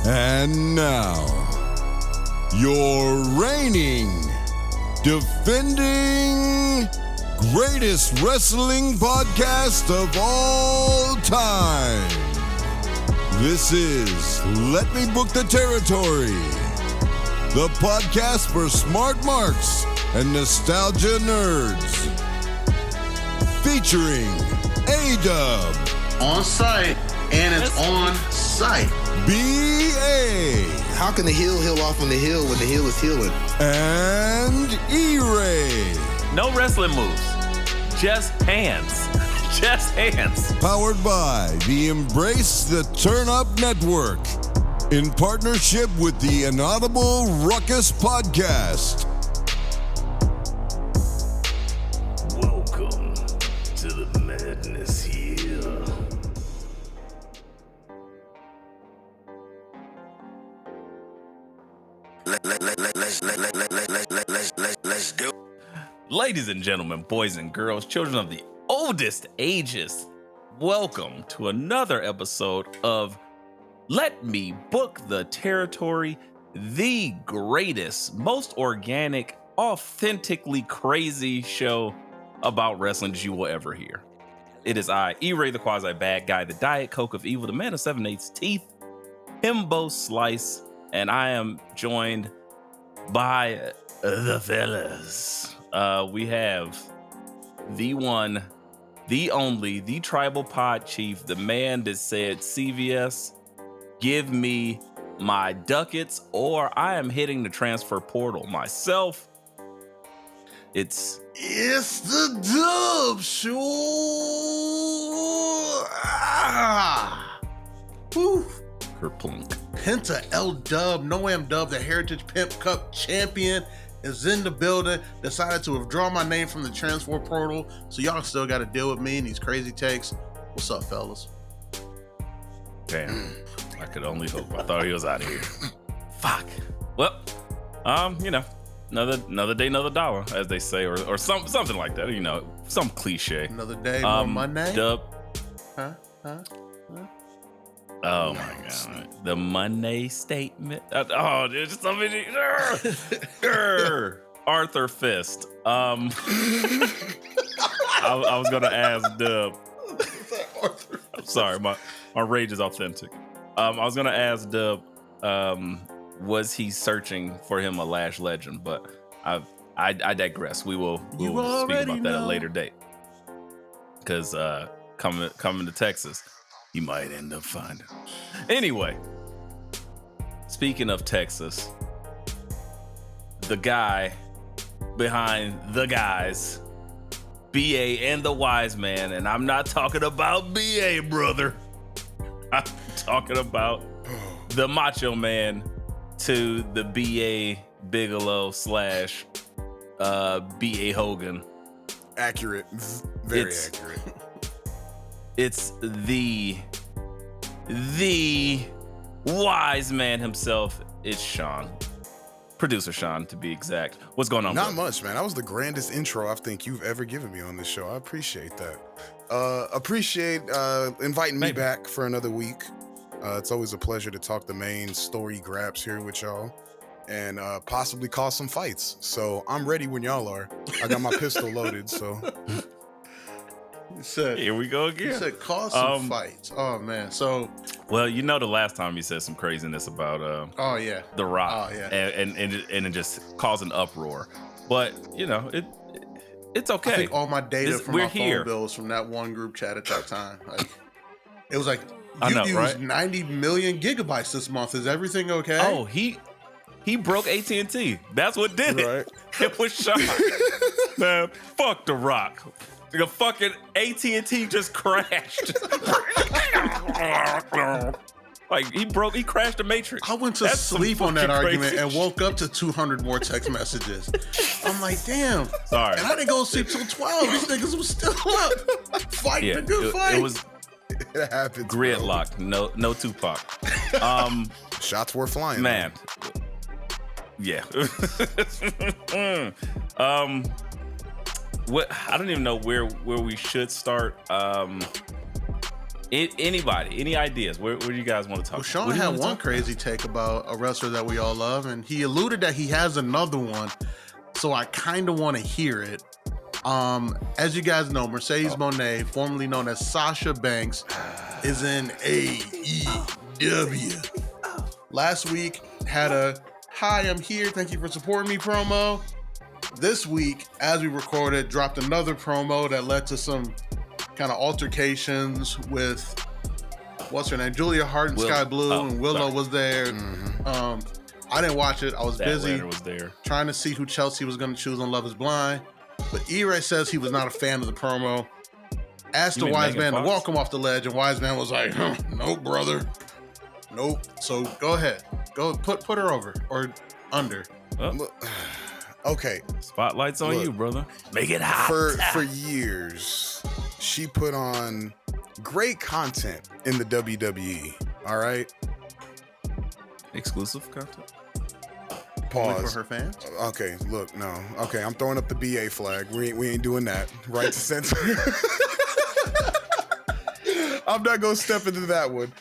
And now, your reigning, defending, greatest wrestling podcast of all time. This is Let Me Book the Territory, the podcast for smart marks and nostalgia nerds. Featuring A-Dub. On site, and it's on site. B.A. How can the heel heal off on the heel when the heel is healing? And E-Ray. No wrestling moves. Just hands. Just hands. Powered by the Embrace the Turn Up Network. In partnership with the Inaudible Ruckus Podcast. Welcome to the madness here. Let's do. Ladies and gentlemen, boys and girls, children of the oldest ages, welcome to another episode of Let Me Book the Territory, the greatest, most organic, authentically crazy show about wrestling that you will ever hear. It is I, E-Ray, the quasi-bad guy, the Diet Coke of Evil, the man of 7/8 teeth, Himbo Slice, and I am joined by the fellas. We have the one, the only, the tribal pod chief, the man that said, CVS, give me my ducats or I am hitting the transfer portal myself. It's the Dub Show. Woo. kerplunk. Penta L Dub, No Am Dub, the Heritage Pimp Cup champion, is in the building. Decided to withdraw my name from the transfer portal, so y'all still got to deal with me and these crazy takes. What's up, fellas? Damn, I could only hope. I thought he was out of here. Fuck. Well, another day, another dollar, as they say, or something like that. You know, some cliche. Another day, more money. Dub. Huh? Oh my God, the Monday statement. There's so many. Arthur Fist. I was gonna ask Dub. I'm sorry, my rage is authentic. I was gonna ask Dub, was he searching for him a Lash legend? But I digress. We will speak about that at a later date. Because coming to Texas, he might end up finding. Anyway, speaking of Texas, the guy behind the guys, B.A. and the Wise Man, and I'm not talking about B.A., brother. I'm talking about the Macho Man to the B.A. Bigelow / B.A. Hogan. Accurate. Very accurate. It's the Wise Man himself. It's Sean. Producer Sean, to be exact. What's going on, Not bro? much, man. That was the grandest intro I think you've ever given me on this show. I appreciate that. Appreciate inviting me back for another week. It's always a pleasure to talk the main story graps here with y'all and possibly cause some fights. So I'm ready when y'all are. I got my pistol loaded, so... Here we go again. He said cause some fights. Oh man. So well, you know the last time you said some craziness about The Rock. Oh yeah. And it just caused an uproar. But you know, it's okay. I think all my data from my here. phone bills from that one group chat at that time. Like, it was like I know, used right? 90 million gigabytes this month. Is everything okay? Oh, he broke AT&T. That's what did it. Right. It was Sean. Man, fuck The Rock. The fucking AT&T just crashed. Like he crashed the Matrix. I went to sleep on that argument and woke up to 200 more text messages. I'm like, damn. Sorry. And I didn't go to sleep till 12. These niggas was still up. Fighting a good fight. It was It happens. gridlock. No Tupac. Shots were flying. Man. Yeah. What I don't even know where we should start. Anybody, any ideas? Where do you guys want to talk? Well, Sean had one crazy take about a wrestler that we all love, and he alluded that he has another one. So I kind of want to hear it. As you guys know, Mercedes Moné, formerly known as Sasha Banks, is in AEW. Last week had a "Hi, I'm here. Thank you for supporting me" promo. This week, as we recorded, dropped another promo that led to some kind of altercations with what's her name, Julia Hart and Sky Blue, and Willow was there. I didn't watch it. I was busy trying to see who Chelsea was going to choose on Love Is Blind. But E-Ray says he was not a fan of the promo. Asked the Wise Man to walk him off the ledge, and Wise Man was like, "Nope, brother, nope." So go ahead, go put her over or under. Okay, spotlight's on you, brother. Make it hot. For years, she put on great content in the WWE. All right, exclusive content. Pause. Only for her fans. Okay, look, no. Okay, I'm throwing up the BA flag. We ain't doing that. Right to censor. I'm not gonna step into that one.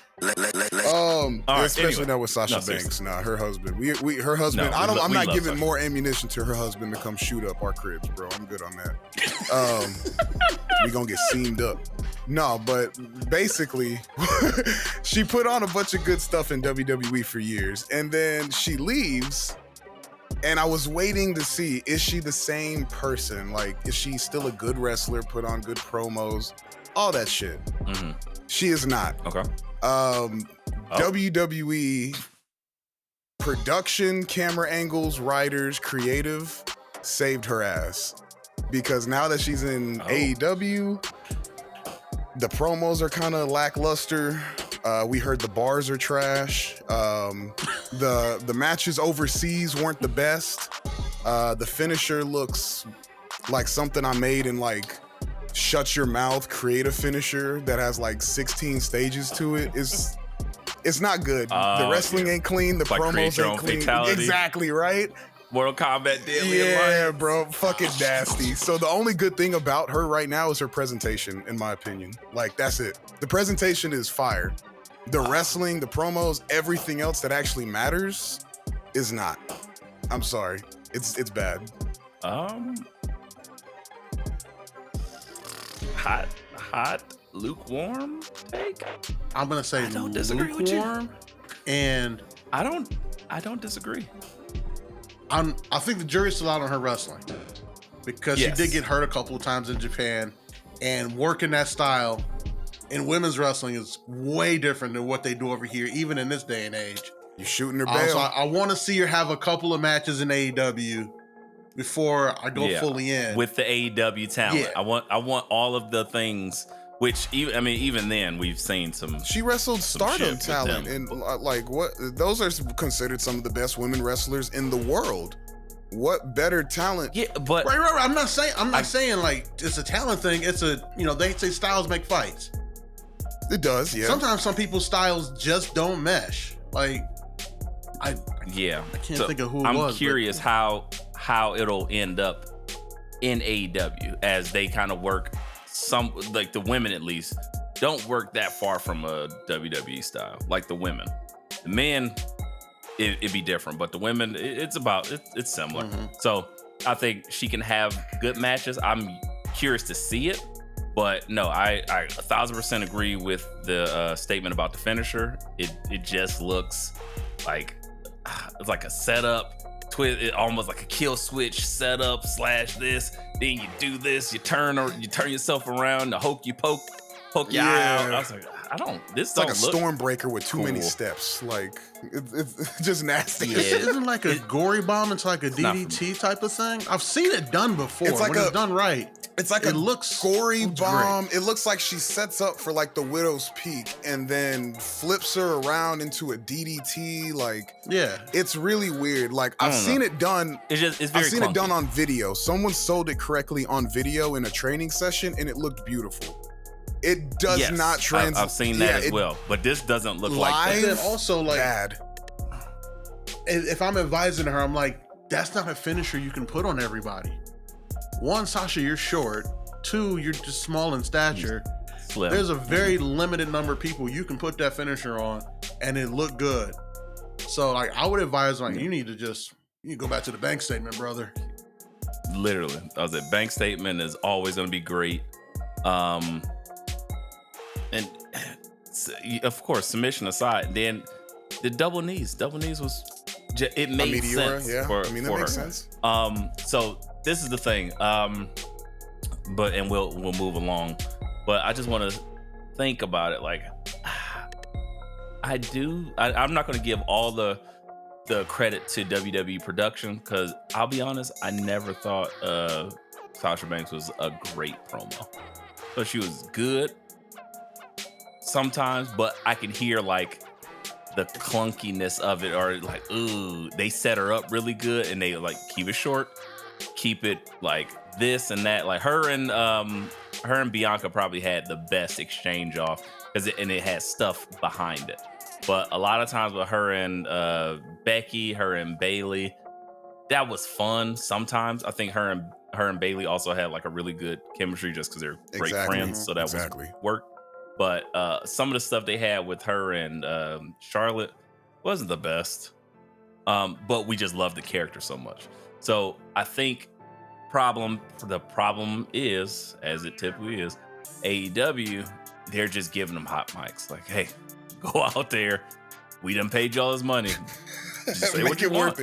Especially not with Sasha Banks. Nah, her husband. Her husband. I'm not giving Sasha more ammunition to her husband to come shoot up our cribs, bro. I'm good on that. We gonna get seamed up. No, but basically, she put on a bunch of good stuff in WWE for years, and then she leaves. And I was waiting to see, is she the same person? Like, is she still a good wrestler, put on good promos, all that shit? Mm-hmm. She is not. Okay. WWE production, camera angles, writers, creative saved her ass. Because now that she's in AEW, the promos are kind of lackluster. We heard the bars are trash. The matches overseas weren't the best. The finisher looks like something I made in like Shut Your Mouth, create a finisher that has like 16 stages to it. It's not good. The wrestling ain't clean. The promos ain't clean. Fatality. Exactly, right? Mortal Kombat Deadly Alliance. Bro, fucking nasty. So the only good thing about her right now is her presentation, in my opinion. Like, that's it. The presentation is fire. The wrestling, the promos, everything else that actually matters is not. I'm sorry. It's bad. Hot, lukewarm take? I'm gonna say I don't disagree with you. And I don't disagree. I think the jury's still out on her wrestling. Because she did get hurt a couple of times in Japan, and working that style in women's wrestling is way different than what they do over here, even in this day and age. You're shooting her bail. So I want to see her have a couple of matches in AEW before I go fully in with the AEW talent. Yeah. I want all of the things. Which even then we've seen some. She wrestled Stardom talent, and like what? Those are considered some of the best women wrestlers in the world. What better talent? Yeah, but right. I'm not saying like it's a talent thing. It's they say styles make fights. It does, yeah. Sometimes some people's styles just don't mesh. Like, I can't think of who it was. I'm curious how it'll end up in AEW as they kind of work. Some, like the women at least, don't work that far from a WWE style. Like the women, the men, it'd be different, but the women, it's similar. Mm-hmm. So I think she can have good matches. I'm curious to see it. But no, I 1,000% agree with the statement about the finisher. It just looks like it's like a setup, it almost like a kill switch setup / this. Then you do this, you turn yourself around, the hokey poke your eye out. I was like, This like a Stormbreaker with too many steps. Like it's just nasty. Yeah. Isn't like a gory bomb. It's like a DDT type of thing. I've seen it done before. It's like it's done right. It's like it looks gory bomb. Great. It looks like she sets up for like the Widow's Peak and then flips her around into a DDT. Like, yeah, it's really weird. Like I've seen it done. I've seen it done on video. Someone sold it correctly on video in a training session, and it looked beautiful. It does not translate. I've seen that as well, but this doesn't look like that. Also, like bad. If I'm advising her, I'm like, that's not a finisher you can put on everybody. One, Sasha, you're short. Two, you're just small in stature. Slim. There's a very limited number of people you can put that finisher on and it look good. So like I would advise like you need to go back to the bank statement, brother. Literally. I was like, bank statement is always gonna be great. And of course, submission aside, then the double knees was it made sense. Yeah, for that makes her. sense. So this is the thing. But we'll move along. But I just want to think about it. Like, I'm not going to give all the credit to WWE production because I'll be honest, I never thought Sasha Banks was a great promo. But she was good sometimes, but I can hear like the clunkiness of it, or like, ooh, they set her up really good and they like keep it short, keep it like this and that. Like her and Bianca probably had the best exchange off because it had stuff behind it. But a lot of times with her and Becky, her and Bayley, that was fun. Sometimes I think her and Bayley also had like a really good chemistry just because they're great friends. So that was work. But some of the stuff they had with her and Charlotte wasn't the best. But we just loved the character so much. So I think the problem is, as it typically is, AEW, they're just giving them hot mics. Like, hey, go out there. We done paid y'all this money. Just say what you want.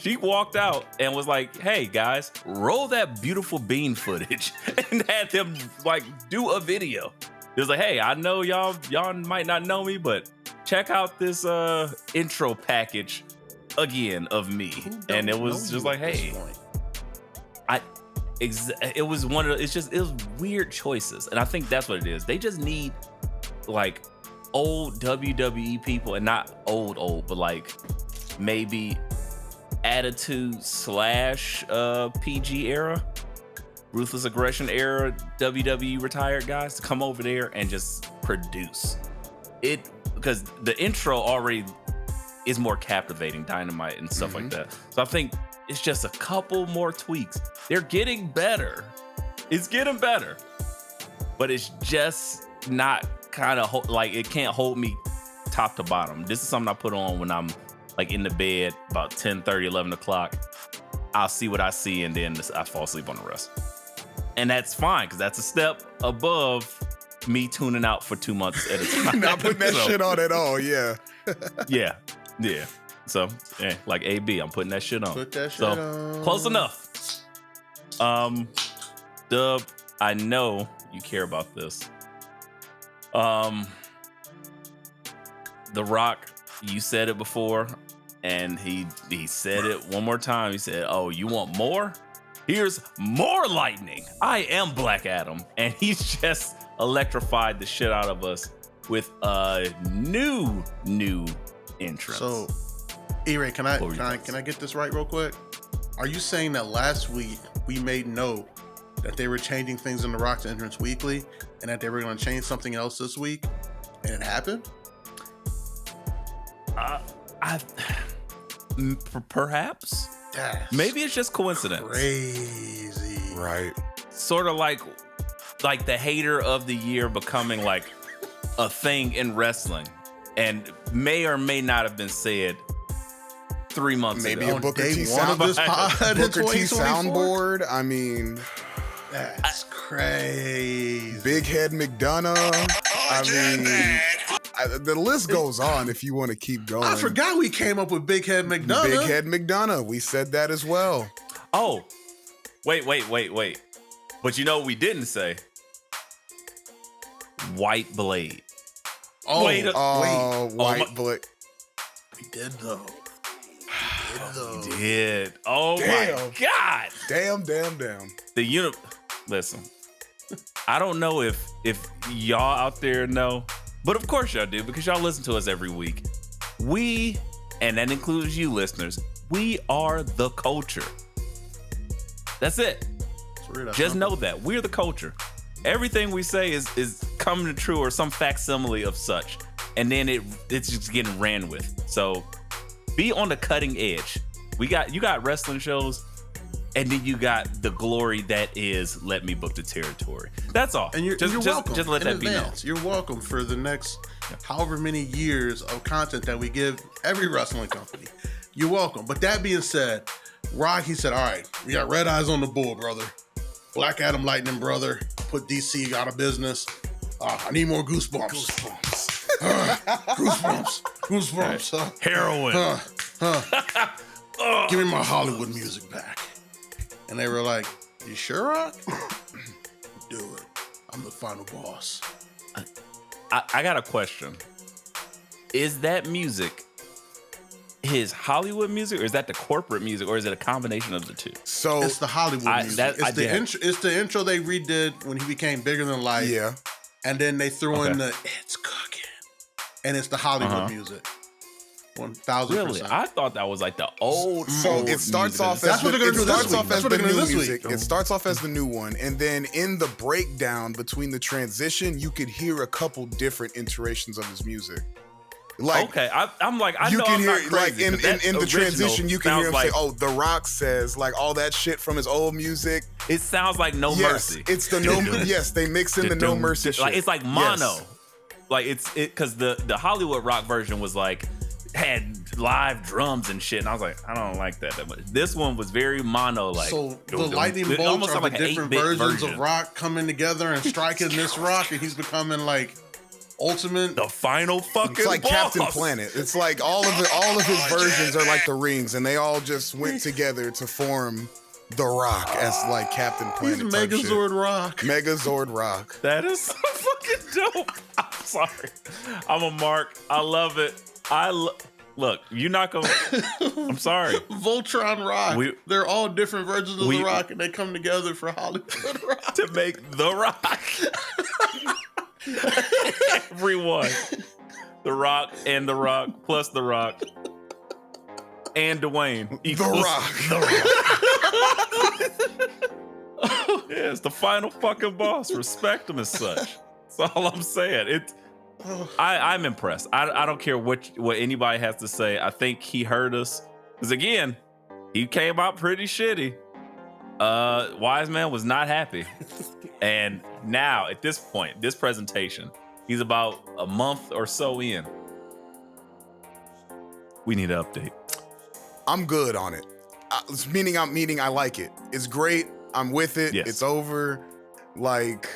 She walked out and was like, hey guys, roll that beautiful bean footage and had them like do a video. It was like, hey, I know y'all might not know me, but check out this intro package again of me. And it was just like, hey, it was weird choices. And I think that's what it is. They just need like old WWE people, and not old, but like maybe Attitude / PG era, Ruthless Aggression era WWE retired guys to come over there and just produce it, because the intro already is more captivating, Dynamite and stuff like that. So I think it's just a couple more tweaks. They're getting better. It's getting better, but it's just not kind of like it can't hold me top to bottom. This is something I put on when I'm like in the bed about 10:30, 11 o'clock. I'll see what I see and then I fall asleep on the rest. And that's fine because that's a step above me tuning out for 2 months at a time. Not putting that shit on at all, yeah. Yeah. So, like AB, I'm putting that shit on. Put that shit on. Close enough. Dub, I know you care about this. The Rock, you said it before, and he said it one more time. He said, oh, you want more? Here's more lightning. I am Black Adam. And he's just electrified the shit out of us with a new entrance. So, E-Ray, can I get this right real quick? Are you saying that last week we made note that they were changing things in the Rock's entrance weekly and that they were going to change something else this week, and it happened? Perhaps. That's maybe it's just coincidence. Crazy. Right. Sort of like the hater of the year becoming like a thing in wrestling, and may or may not have been said 3 months ago. Maybe a Booker T soundboard. I mean, that's crazy. Big Head McDonough. The list goes on if you want to keep going. I forgot we came up with Big Head McDonough. Big Head McDonough. We said that as well. Oh, wait. But you know what we didn't say? White Blade. White Blade. We did though. We did. Oh damn. My God. Damn. Listen, I don't know if y'all out there know, but of course y'all do because y'all listen to us every week. We, and that includes you listeners, we are the culture. That's it. Just know that. We're the culture. Everything we say is coming to true or some facsimile of such. And then it's just getting ran with. So be on the cutting edge. You got wrestling shows. and then you got the glory that is Let Me Book the Territory. That's all. And you're welcome. Just let that be known. You're welcome for the next however many years of content that we give every wrestling company. You're welcome. But that being said, Rock, he said, all right, we got red eyes on the bull, brother. Black Adam Lightning, brother. Put DC out of business. I need more goosebumps. Goosebumps. Heroin. Give me my Hollywood music back. And they were like, you sure, Rock? Do it. I'm the final boss. I got a question. Is that music his Hollywood music, or is that the corporate music, or is it a combination of the two? So it's the Hollywood music. It's the intro they redid when he became bigger than life. Yeah. And then they threw in the It's Cooking. And it's the Hollywood music. 1,000%. Really? I thought that was like the old. So it starts off as the new music. It starts off as the new one, and then in the breakdown between the transition, you could hear a couple different iterations of his music. Like, okay, I'm like, I you know can I'm hear not crazy, like in the transition, you can hear him like, say, "Oh, The Rock says," like all that shit from his old music. It sounds like No Mercy. It's the No. Yes, they mix in the No Mercy shit. Like it's like mono. Yes. Like it's because the Hollywood Rock version was like had live drums and shit, and I was like, I don't like that much. This one was very mono. Like so, the lightning bolts are like the different versions of Rock coming together and striking this Rock, and he's becoming like ultimate, the final fucking. It's like boss. Captain Planet. It's like all of his versions are like the rings, and they all just went together to form The Rock as like Captain Planet. He's Megazord Rock. Megazord Rock. That is so fucking dope. I'm sorry. I'm a mark. I love it. Look, you're not gonna. I'm sorry. Voltron Rock. They're all different versions of The Rock, and they come together for Hollywood Rock to make The Rock. Everyone, The Rock and The Rock plus The Rock and Dwayne equals The Rock. Yeah, it's the final fucking boss. Respect him as such. That's all I'm saying. I'm impressed. I don't care what anybody has to say. I think he heard us. Because again, he came out pretty shitty. Wise Man was not happy. And now, at this point, this presentation, he's about a month or so in. We need an update. I'm good on it. Meaning I like it. It's great. I'm with it. Yes. It's over. Like,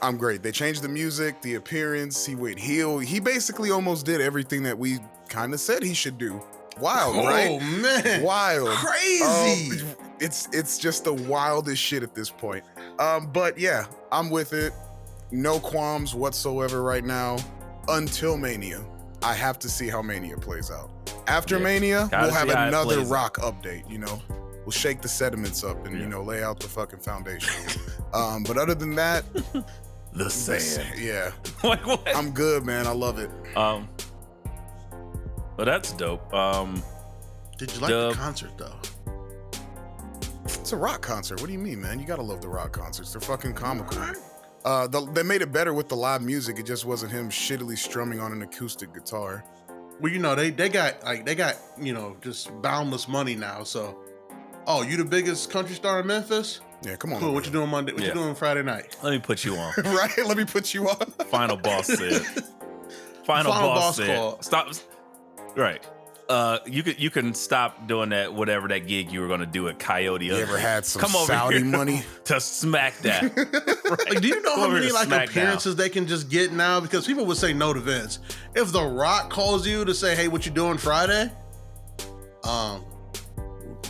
I'm great. They changed the music, the appearance. He went heel. He basically almost did everything that we kind of said he should do. Wild, right? Oh, man. Wild. Crazy. It's just the wildest shit at this point. But yeah, I'm with it. No qualms whatsoever right now until Mania. I have to see how Mania plays out. After Mania, we'll have another Rock update, you know? We'll shake the sediments up and, you know, lay out the fucking foundation. But other than that, the sand. Yeah. Like what? I'm good, man. I love it. Well, that's dope. Did you like the concert though? It's a Rock concert. What do you mean, man? You gotta love the Rock concerts. They're fucking comical. They made it better with the live music. It just wasn't him shittily strumming on an acoustic guitar. Well, you know, they got you know, just boundless money now. So, oh, you the biggest country star in Memphis? Yeah, come on. Cool. What you doing Monday? What you doing Friday night? Let me put you on. Right? Let me put you on. Final boss said. Final boss said. Call. Stop. Right. You can stop doing that, whatever that gig you were gonna do at Coyote. You ever had some Saudi money to smack that? Right. Like, do you know how many like appearances down. they can just get now? Because people would say no to Vince. If The Rock calls you to say, "Hey, what you doing Friday?"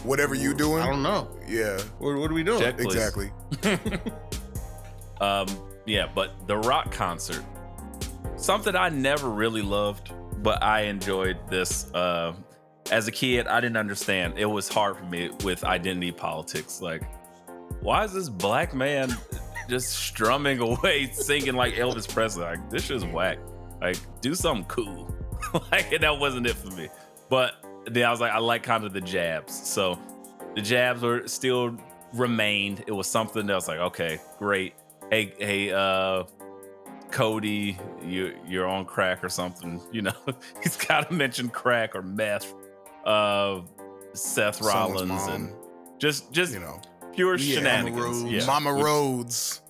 Whatever you doing? I don't know. Yeah. What are we doing? Check, exactly. Yeah, but the Rock concert, something I never really loved, but I enjoyed this. As a kid, I didn't understand. It was hard for me with identity politics. Like, why is this black man just strumming away, singing like Elvis Presley? Like, this shit's whack. Like, do something cool. Like, and that wasn't it for me. But then I was like, I like kind of the jabs. So the jabs were still remained. It was something that was like, okay, great. Hey, Cody, you're on crack or something. You know, he's got to mention crack or meth. Seth Rollins and Just pure shenanigans. Yeah. Mama Rhodes.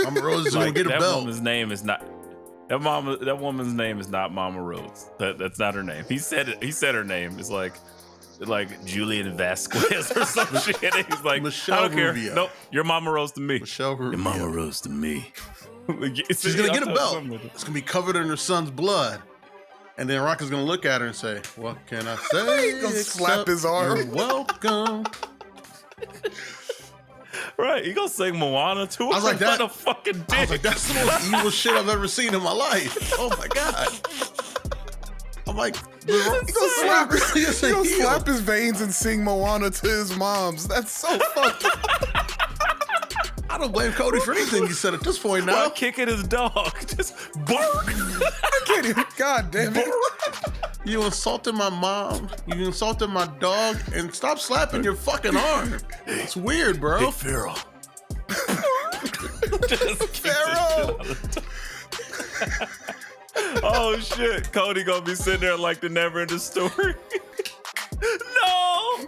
Mama Rhodes is gonna get a that belt. Woman's name is not that woman's name is not Mama Rhodes. That's not her name. He said it. He said her name. It's like Julian Vasquez or some shit. He's like, Michelle I don't care. Rubio. Nope, you're Mama Rose to me. Michelle Rubio. Your Mama Rose to me. She's gonna get a belt. It's gonna be covered in her son's blood. And then Rock is gonna look at her and say, "What can I say?" He's gonna slap his arm. You're welcome. Right, you gonna sing Moana to her? I was like, that. A fucking dick. I was like, that's the most evil shit I've ever seen in my life. Oh my god. I'm like, he gonna slap his veins and sing Moana to his moms. That's so fucked up. I don't blame Cody for anything he said at this point now. While kicking his dog. Just bark. I can't even. God damn it. You insulted my mom. You insulted my dog. And stop slapping your fucking arm. It's weird, bro. Hey, Farrell. Farrell. Oh shit. Cody gonna be sitting there like the never ending story. No.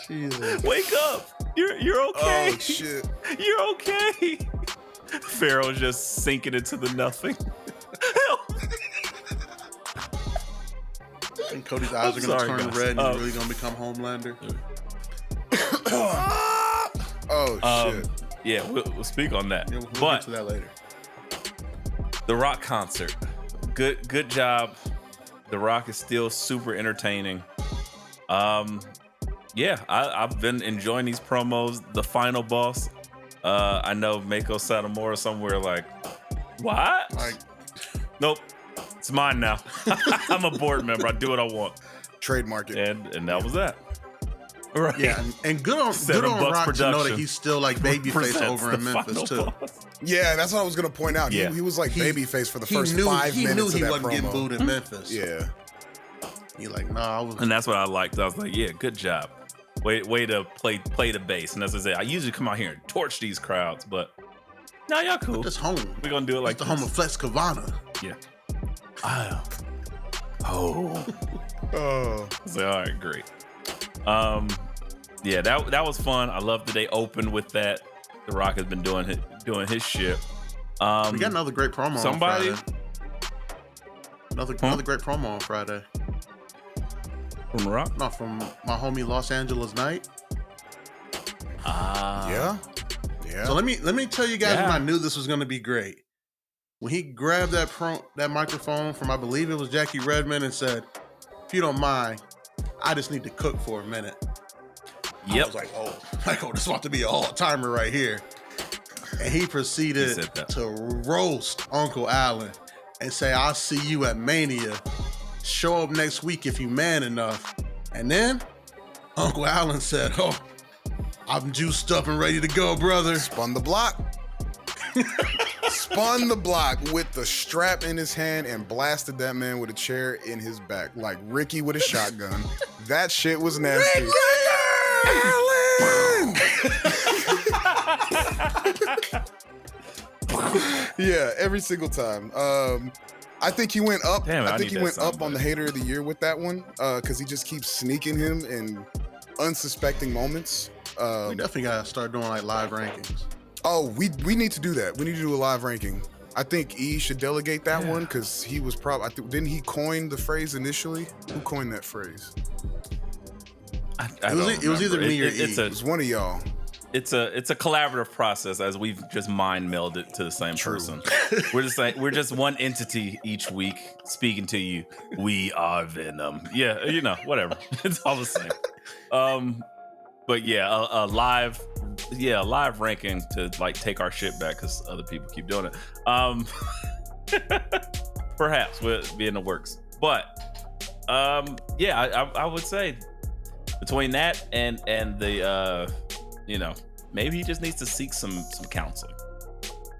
Jesus. Wake up. You're okay. Oh shit. You're okay. Farrell's just sinking into the nothing. Help. And Cody's eyes are gonna turn red and he's really gonna become Homelander. Oh shit. Yeah, we'll speak on that. Yeah, we'll but get to that later. The Rock concert. Good job. The Rock is still super entertaining. Yeah, I've been enjoying these promos. The final boss. I know Mako Satomura somewhere like, what? Like, nope. It's mine now. I'm a board member. I do what I want. Trademark it. And that was that. Right. yeah, and good on Rock to know that he's still like babyface over in Memphis too. Boss. Yeah, that's what I was gonna point out. Yeah. He was like babyface for the first knew, 5 he minutes knew he of that wasn't getting promo. booed in Memphis. Yeah. He like, nah, I was. And that's what I liked. I was like, yeah, good job. Way to play the bass. And as I said, I usually come out here and torch these crowds, but no, y'all cool. This home. We're gonna do it like the home of Flex Kavana. Yeah. Oh. So, all right, great. Yeah, that was fun. I love that they opened with that. The Rock has been doing his shit. We got another great promo on Friday. Another great promo on Friday. From The Rock? No, from my homie Los Angeles Knight. Yeah. So let me tell you guys when I knew this was going to be great. When he grabbed that microphone from, I believe it was Jackie Redmond, and said, "If you don't mind, I just need to cook for a minute." Yep. I was like, oh, this is about to be a all-timer right here. And he proceeded to roast Uncle Allen and say, "I'll see you at Mania. Show up next week if you man enough." And then Uncle Allen said, "Oh, I'm juiced up and ready to go, brother." Spun the block. Spun the block with the strap in his hand and blasted that man with a chair in his back like Ricky with a shotgun. That shit was nasty. Allen! Yeah, every single time. I think he went up. Damn, I think he went up on the Hater of the Year with that one because he just keeps sneaking him in unsuspecting moments. We definitely gotta start doing like live rankings. Oh, we need to do that. We need to do a live ranking. I think E should delegate that one because he was probably. Didn't he coin the phrase initially? Who coined that phrase? It was either me or E. It was one of y'all. It's a collaborative process as we've just mind melded it to the same person. We're just one entity each week speaking to you. We are Venom. Yeah, whatever. It's all the same. But yeah, a live ranking to like take our shit back because other people keep doing it. Perhaps will be in the works. But I would say between that and the maybe he just needs to seek some counseling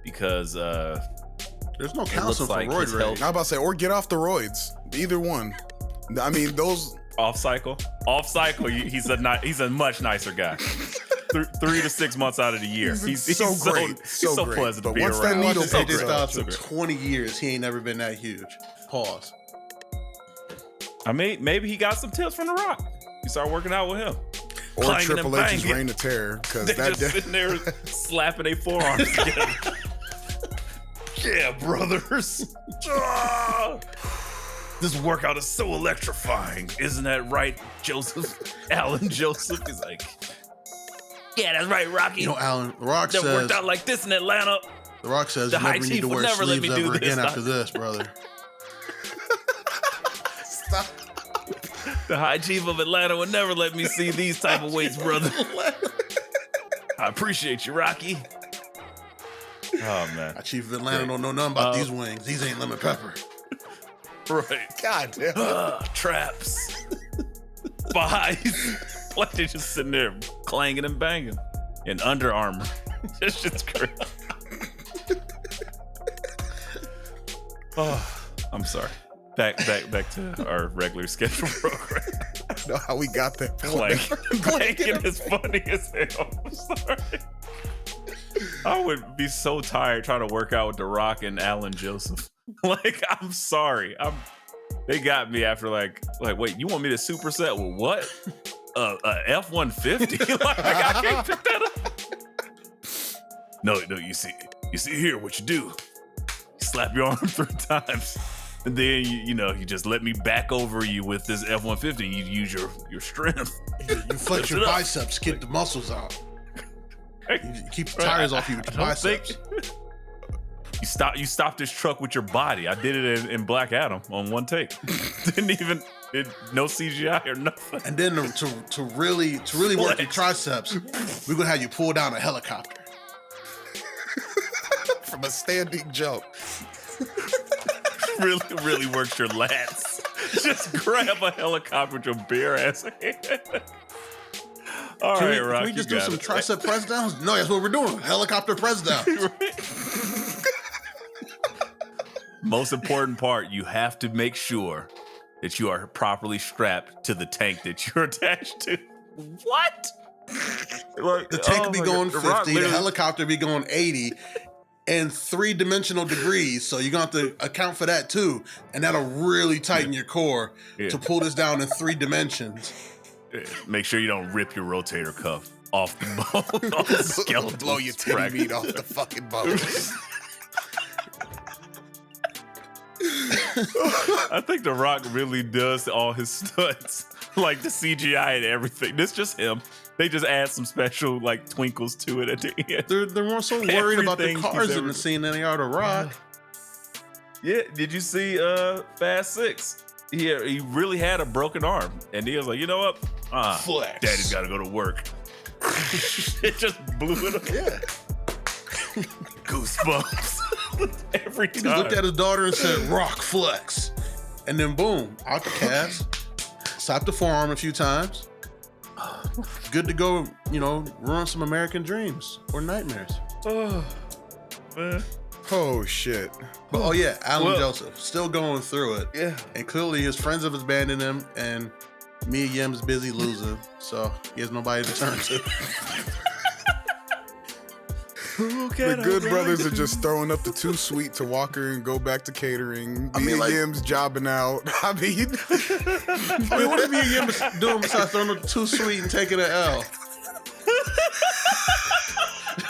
because there's no counseling for roid rage. I was about to say, or get off the roids. Either one. I mean, those off cycle. He's a much nicer guy. 3 to 6 months out of the year, he's so great, he's so pleasant to be around. That needle AJ Styles for 20 years, he ain't never been that huge. Pause. I mean, maybe he got some tips from The Rock. You start working out with him. Or Clanging Triple and H's banging. Reign of Terror, because They that just sitting there slapping their forearms together. Yeah, brothers. Ah! This workout is so electrifying. Isn't that right, Joseph? Alan Joseph is like, yeah, that's right, Rocky. You know, Alan, The Rock That worked says, out like this in Atlanta. The Rock says The you high never need chief to would wear never let sleeves me do ever this. again after this, brother. Stop. The high chief of Atlanta would never let me see these type of weights, brother. I appreciate you, Rocky. Oh, man. Chief of Atlanta don't know nothing about these wings. These ain't lemon pepper. Right. God damn. Traps. Spies. Like they're just sitting there clanging and banging in Under Armour. This shit's crazy. Oh, I'm sorry. Back to our regular schedule program. I don't know how we got there. Clanking is funny as hell. I'm sorry. I would be so tired trying to work out with The Rock and Alan Joseph. Like, I'm sorry. They got me after like, wait, you want me to superset with what? F-150? Like, I can't pick that up. No, you see here what you do. You slap your arm 3 times. And then you just let me back over you with this F-150 and you use your strength. You flex your biceps, keep the muscles out. You keep the tires off you with your biceps. You stopped this truck with your body. I did it in Black Adam on one take. No CGI or nothing. And then to really work your triceps, we're gonna have you pull down a helicopter. From a standing jump. Really works your lats. Just grab a helicopter with your bare ass hand. All right, Rock, can we just do some tricep press downs? No, that's what we're doing. Helicopter press downs. Most important part, you have to make sure that you are properly strapped to the tank that you're attached to. What? The tank will be going 50, the helicopter be going 80, and 3-dimensional degrees. So you're going to have to account for that too. And that'll really tighten your core to pull this down in 3 dimensions. Make sure you don't rip your rotator cuff off the bone. Off the skeleton. Blow your titty meat off the fucking bone. I think The Rock really does all his stunts, like the CGI and everything. This just him. They just add some special like twinkles to it at the end. They're more so worried about the cars in the scene than they are The Rock. Yeah, did you see Fast 6? He really had a broken arm, and he was like, you know what? Flex. Daddy's got to go to work. It just blew it up. Yeah. Goosebumps. Every time. He just looked at his daughter and said, "Rock flex," and then boom, out the cast. Slapped the forearm a few times. Good to go, ruin some American dreams or nightmares. Oh, man. Oh, shit. But Alan Joseph still going through it. Yeah. And clearly his friends have abandoned him, and Mia Yim's busy losing, so he has nobody to turn to. The Good Brothers are just throwing up the too sweet to Walker and go back to catering. Mia Yim's jobbing out. I mean, what is Mia Yim doing besides throwing up too sweet and taking an L?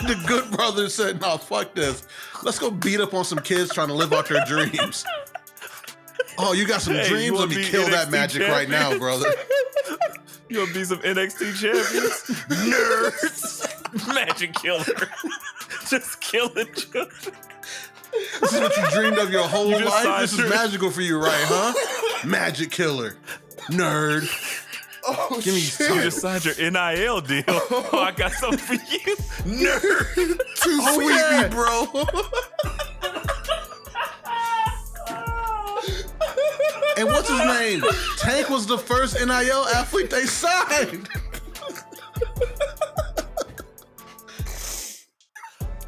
The Good Brothers said, "No, fuck this. Let's go beat up on some kids trying to live out their dreams." Oh, you got some dreams? Let me kill that magic right now, brother. You want to be some NXT champions? Nerds. Magic killer. Just killing children. This is what you dreamed of your whole life? This is your... magical for you, right, huh? Magic killer. Nerd. Oh, give me shit. You just signed your NIL deal. Oh, I got something for you. Nerd. Too sweet me, bro. And what's his name? Tank was the first NIL athlete they signed.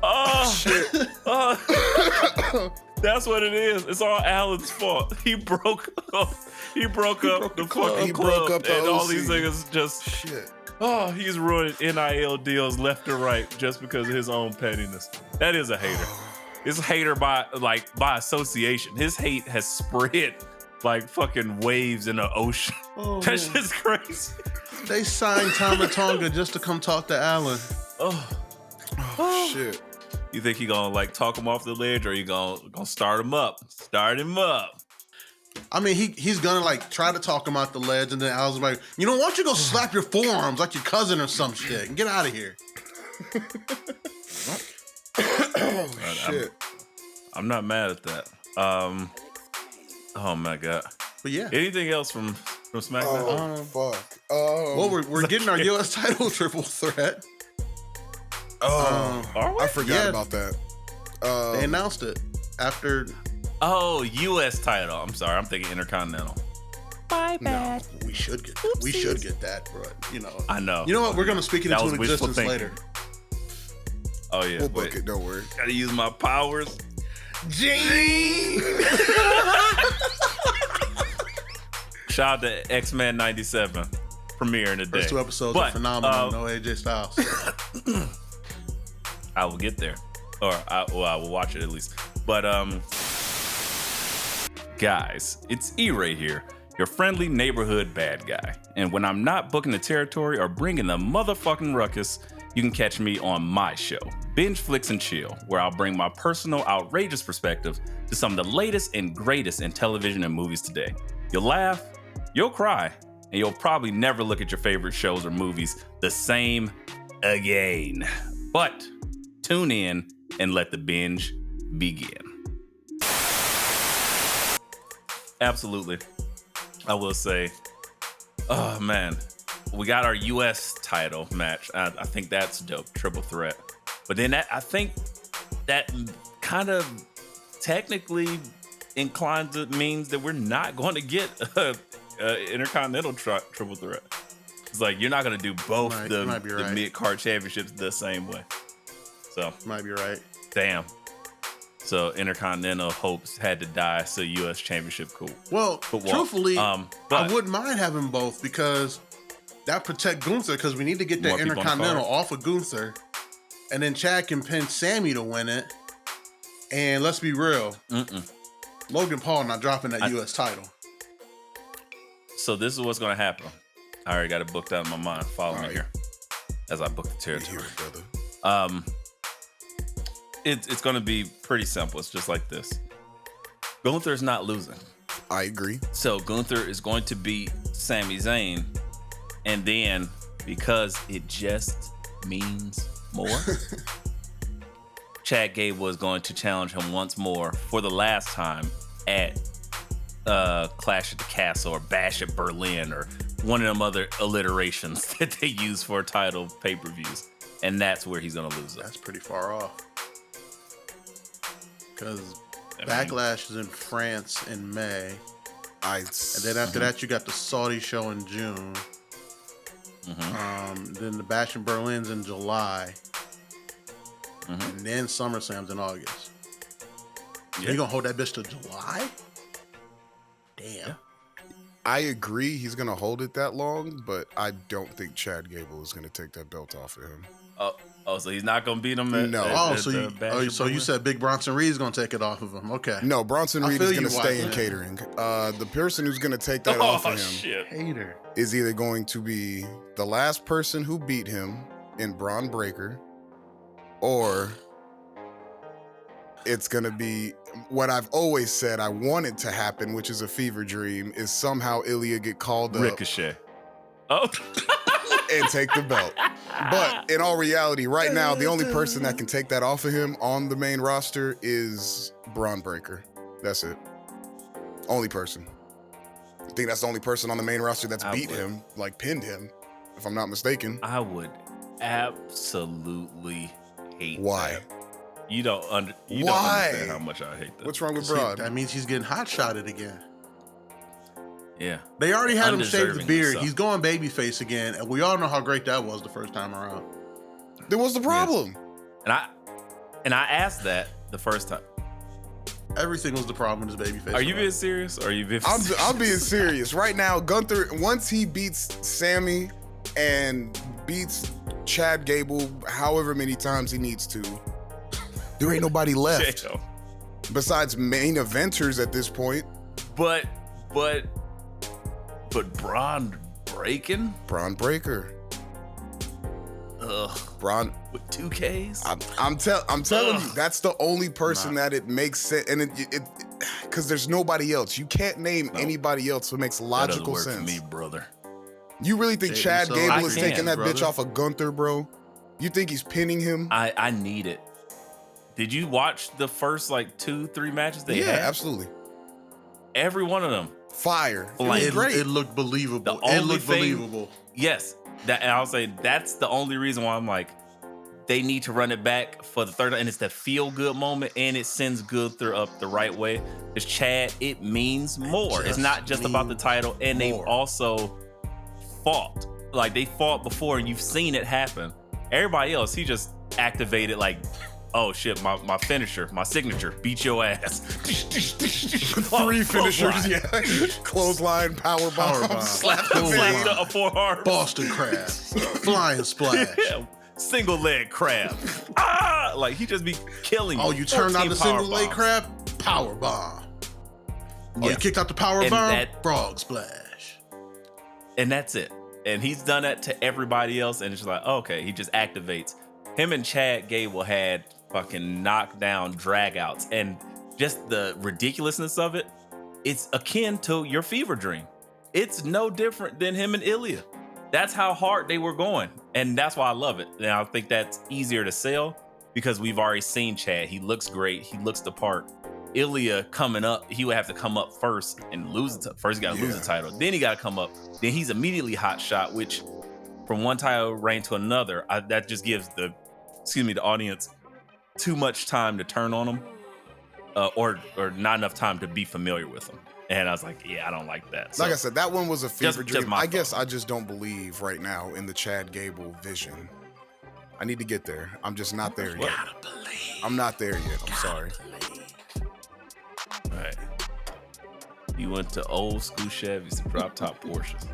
Oh, shit. That's what it is. It's all Alan's fault. He broke up the fucking club, and all these niggas just shit. Oh, he's ruining NIL deals left and right just because of his own pettiness. That is a hater. It's a hater by association. His hate has spread like fucking waves in the ocean. Oh, That's man. just crazy. They signed Tama Tonga just to come talk to Allen. Oh, shit. You think he gonna like talk him off the ledge, or you gonna start him up? Start him up. I mean, he's gonna like try to talk him out the ledge, and then Al's like, you know, why don't you go slap your forearms like your cousin or some shit and get out of here? Shit. I'm not mad at that. Oh my god. But yeah. Anything else from SmackDown? Fuck. Well, we're getting our U.S. title triple threat. Are we? I forgot about that. They announced it after. Oh, U.S. title. I'm sorry. I'm thinking Intercontinental. My bad. No, we should get that, bro. You know. I know. You know what? We're gonna speak it That into was wishful existence thinking. later. Oh yeah. We'll book it. Don't worry. Gotta use my powers. Gene. Shout out to X-Men 97 premiering today. First 2 episodes are phenomenal. No AJ Styles. I will get there, or I will watch it at least. But guys, it's E-Ray here, your friendly neighborhood bad guy. And when I'm not booking the territory or bringing the motherfucking ruckus, you can catch me on my show, Binge Flicks and Chill, where I'll bring my personal outrageous perspective to some of the latest and greatest in television and movies today. You'll laugh, you'll cry, and you'll probably never look at your favorite shows or movies the same again. But tune in and let the binge begin. Absolutely. I will say, oh man, we got our U.S. title match. I think that's dope, triple threat. But then I think that kind of technically means that we're not going to get Intercontinental triple threat. It's like you're not going to do both the mid-card championships the same way. So might be right. Damn. So Intercontinental hopes had to die. So U.S. Championship cool. Well, truthfully, I wouldn't mind having both because that protect Gunther because we need to get that Intercontinental off of Gunther, and then Chad can pin Sammy to win it. And let's be real, Logan Paul not dropping that U.S. title. So this is what's going to happen. I already got it booked out in my mind. Follow me here as I book the territory. Brother. It's going to be pretty simple. It's just like this. Gunther's not losing. I agree. So Gunther is going to beat Sami Zayn, and then because it just means more, Chad Gable is going to challenge him once more for the last time at Clash at the Castle or Bash at Berlin or one of them other alliterations that they use for title pay-per-views. And that's where he's going to lose it. That's pretty far off. Because Backlash is in France in May. And then after that, you got the Saudi show in June. Then the Bash in Berlin's in July. And then SummerSlam's in August. Yeah. You gonna hold that bitch to July? Damn. Yeah. I agree he's going to hold it that long, but I don't think Chad Gable is going to take that belt off of him. Oh, so he's not going to beat him? So you said Big Bronson Reed's going to take it off of him. Okay. No, Bronson Reed is going to stay in catering. The person who's going to take that off of him is either going to be the last person who beat him in Braun Breaker, or it's going to be what I've always said I wanted to happen, which is a fever dream, is somehow Ilya get called up. Ricochet. Oh. And take the belt. But in all reality, right now, the only person that can take that off of him on the main roster is Braun Breaker. That's it. Only person. I think that's the only person on the main roster that's beat him, like pinned him, if I'm not mistaken. I would absolutely hate Why? that. You don't understand how much I hate that. What's wrong with Braun? That means he's getting hot-shotted again. Yeah. They already had him shave the beard. He's going babyface again, and we all know how great that was the first time around. Then what's the problem? Yes. And I asked that the first time. Everything was the problem with his babyface. Are you being serious? Or are you being I'm being serious. Right now, Gunther, once he beats Sammy and beats Chad Gable however many times he needs to, there ain't nobody left besides main eventers at this point. But But Braun Breaker. Ugh. Braun with 2 Ks. I'm telling you, that's the only person that it makes sense, and it because there's nobody else. You can't name anybody else who makes logical that doesn't work sense. For me, brother. You really think Chad Gable is taking that brother. bitch off of Gunther, bro? You think he's pinning him? I need it. Did you watch the first like 2-3 matches they had? Yeah, absolutely. Every one of them. Fire. Like, it was great. It looked believable. The only It looked thing- believable. Yes. And I'll say that's the only reason why I'm like, they need to run it back for the third, and it's that feel good moment, and it sends Gunther up the right way. Because Chad, it means more. It's not just about the title, and they've also fought. Like, they fought before, and you've seen it happen. Everybody else, he just activated like, oh shit, my finisher, my signature, beat your ass. 3 finishers, yeah. Clothesline, power bomb, Slap a forearm. Boston crab, flying splash. Yeah. Single leg crab. Like he just be killing you. Oh, you turned out the single leg bombs. crab? Power bomb. Oh, you kicked out the power And bomb? Frog splash. And that's it. And he's done that to everybody else, and it's just like, okay, he just activates. Him and Chad Gable had fucking knockdown dragouts, and just the ridiculousness of it, it's akin to your fever dream. It's no different than him and Ilya. That's how hard they were going, and that's why I love it. And I think that's easier to sell because we've already seen Chad. He looks great. He looks the part. Ilya coming up, he would have to come up first and lose it. First, he got to lose the title. Then he got to come up. Then he's immediately hot shot, which from one title reign to another, that just gives the audience too much time to turn on him, or not enough time to be familiar with him. And I was like, yeah, I don't like that. So, like I said, that one was a fever dream. I guess fault. I just don't believe right now in the Chad Gable vision. I need to get there. I'm just not there yet. I'm not there yet. I'm sorry. All right. You went to old school Chevys to drop top Porsches.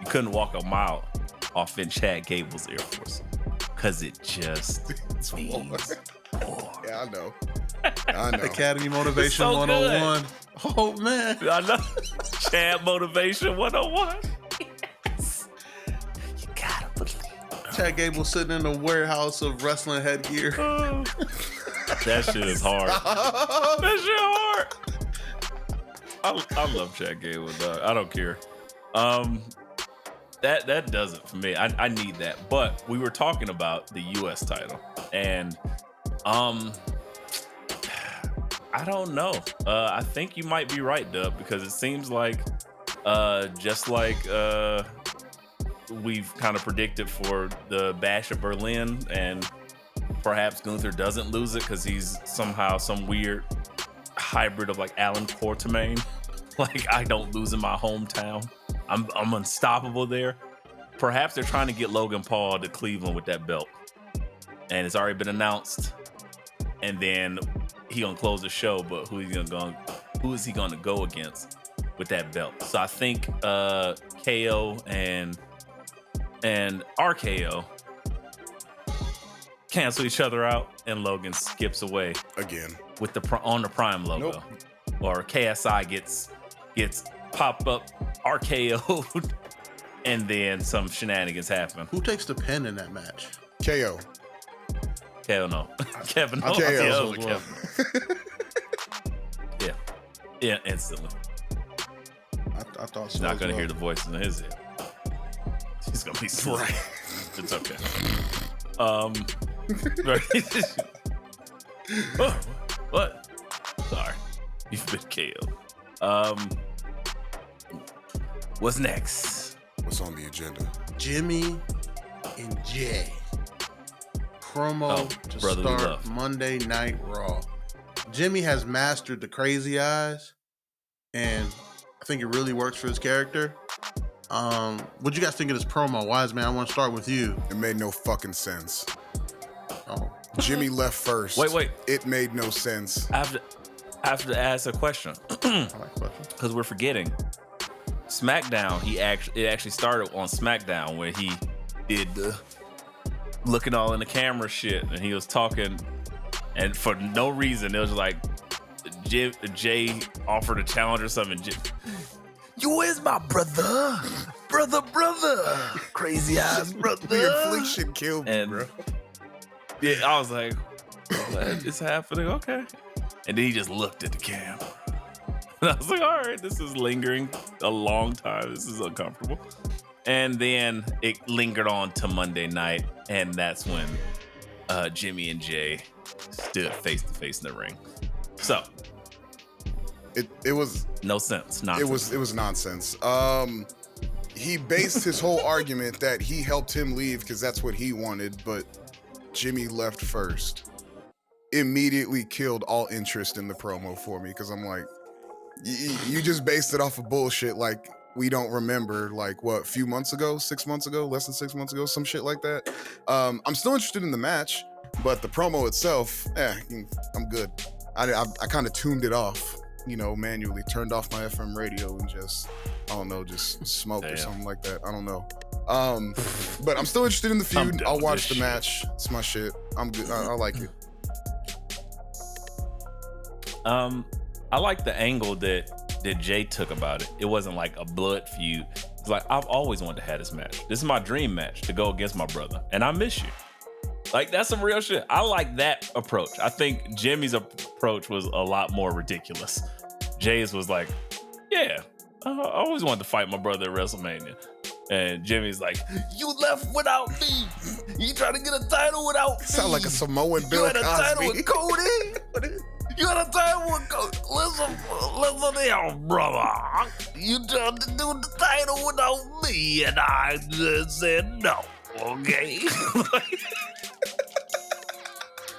You couldn't walk a mile off in Chad Gable's Air Force because it just means more. Yeah, I know. I know. Academy Motivation so 101. Oh, man. I know. Chad Motivation 101. Yes. You gotta believe. Chad Gable sitting in the warehouse of wrestling headgear. That shit is hard. That shit hard. I love Chad Gable, dog. I don't care. That does it for me. I need that. But we were talking about the US title, and I don't know. I think you might be right, Dub, because it seems like just like we've kind of predicted for the Bash of Berlin, and perhaps Gunther doesn't lose it because he's somehow some weird hybrid of like Alan Quartermain. Like, I don't lose in my hometown. I'm unstoppable there. Perhaps they're trying to get Logan Paul to Cleveland with that belt, and it's already been announced. And then he gonna close the show, but who is he gonna go against with that belt? So I think KO and RKO cancel each other out, and Logan skips away Again. with on the Prime logo. Nope. Or KSI gets popped up, RKO'd, and then some shenanigans happen. Who takes the pin in that match? KO. Hell no. Kevin. No. KO. Yeah, it was Kevin. Yeah, instantly. I thought so. He's not gonna hear the voice in his head. He's gonna be silly. Right. It's okay. What? Sorry. You've been KO'd. What's next? What's on the agenda? Jimmy and Jay. Promo to brotherly start love. Monday Night Raw. Jimmy has mastered the crazy eyes, and I think it really works for his character. What'd you guys think of this promo? Wise man, I want to start with you. It made no fucking sense. Oh, Jimmy left first. Wait. It made no sense. I have to ask a question. I like questions. Because we're forgetting. SmackDown, it actually started on SmackDown where he did the looking all in the camera shit, and he was talking, and for no reason, it was like Jay offered a challenge or something. You is my brother. Brother. Crazy eyes, brother. The affliction killed me, bro. Yeah, I was like, it's happening, okay. And then he just looked at the camera. And I was like, all right, this is lingering a long time. This is uncomfortable. And then it lingered on to Monday night, and that's when Jimmy and Jay stood face to face in the ring. So it was no sense. Nonsense. It was nonsense. He based his whole argument that he helped him leave because that's what he wanted, but Jimmy left first. Immediately killed all interest in the promo for me because I'm like, you just based it off of bullshit. Like, we don't remember, like, what, a few months ago, 6 months ago, less than 6 months ago, some shit like that. I'm still interested in the match, but the promo itself, I'm good. I kind of tuned it off, manually, turned off my FM radio and just, I don't know, just smoked or something like that. I don't know. But I'm still interested in the feud. I'll watch the match. It's my shit. I'm good. I like it. I like the angle that Jay took about it. It wasn't like a blood feud. It's like, I've always wanted to have this match. This is my dream match to go against my brother, and I miss you. Like, that's some real shit. I like that approach. I think Jimmy's approach was a lot more ridiculous. Jay's was like, yeah, I always wanted to fight my brother at WrestleMania. And Jimmy's like, you left without me. You trying to get a title without me. Sound like a Samoan Bill Cosby. You had a title with Cody. You had a title with Cody. Listen here, brother. You tried to do the title without me, and I just said no. Okay?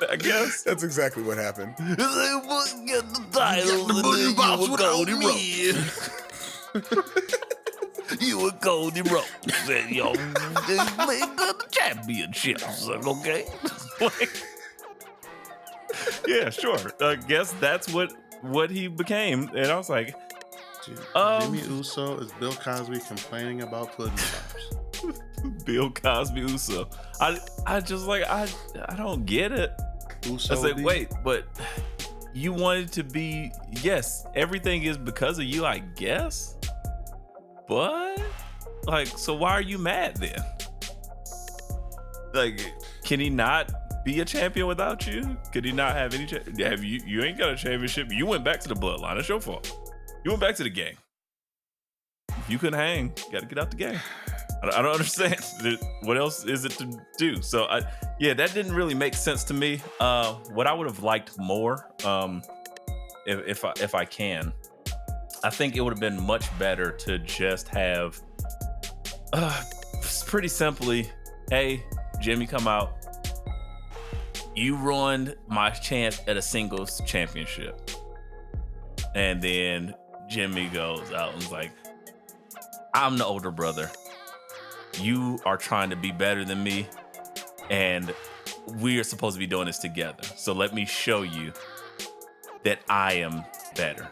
I guess that's exactly what happened. Get the title, and then you and Cody Rhodes. And yo, they got the championships, okay? Yeah, sure. I guess that's what he became. And I was like, Jimmy Uso is Bill Cosby complaining about pudding pops. Bill Cosby Uso. I just like, I don't get it. Uso I said, wait, but you wanted to be, yes, everything is because of you, I guess. But like, so why are you mad then? Like, can he not be a champion without you? Could he not have any? Have you ain't got a championship. You went back to the bloodline. It's your fault. You went back to the gang. If you couldn't hang, you got to get out the game. I don't understand. What else is it to do? So that didn't really make sense to me. What I would have liked more, if I can, I think it would have been much better to just have, pretty simply, hey, Jimmy, come out. You ruined my chance at a singles championship. And then Jimmy goes out and is like, I'm the older brother. You are trying to be better than me, and we are supposed to be doing this together. So let me show you that I am better.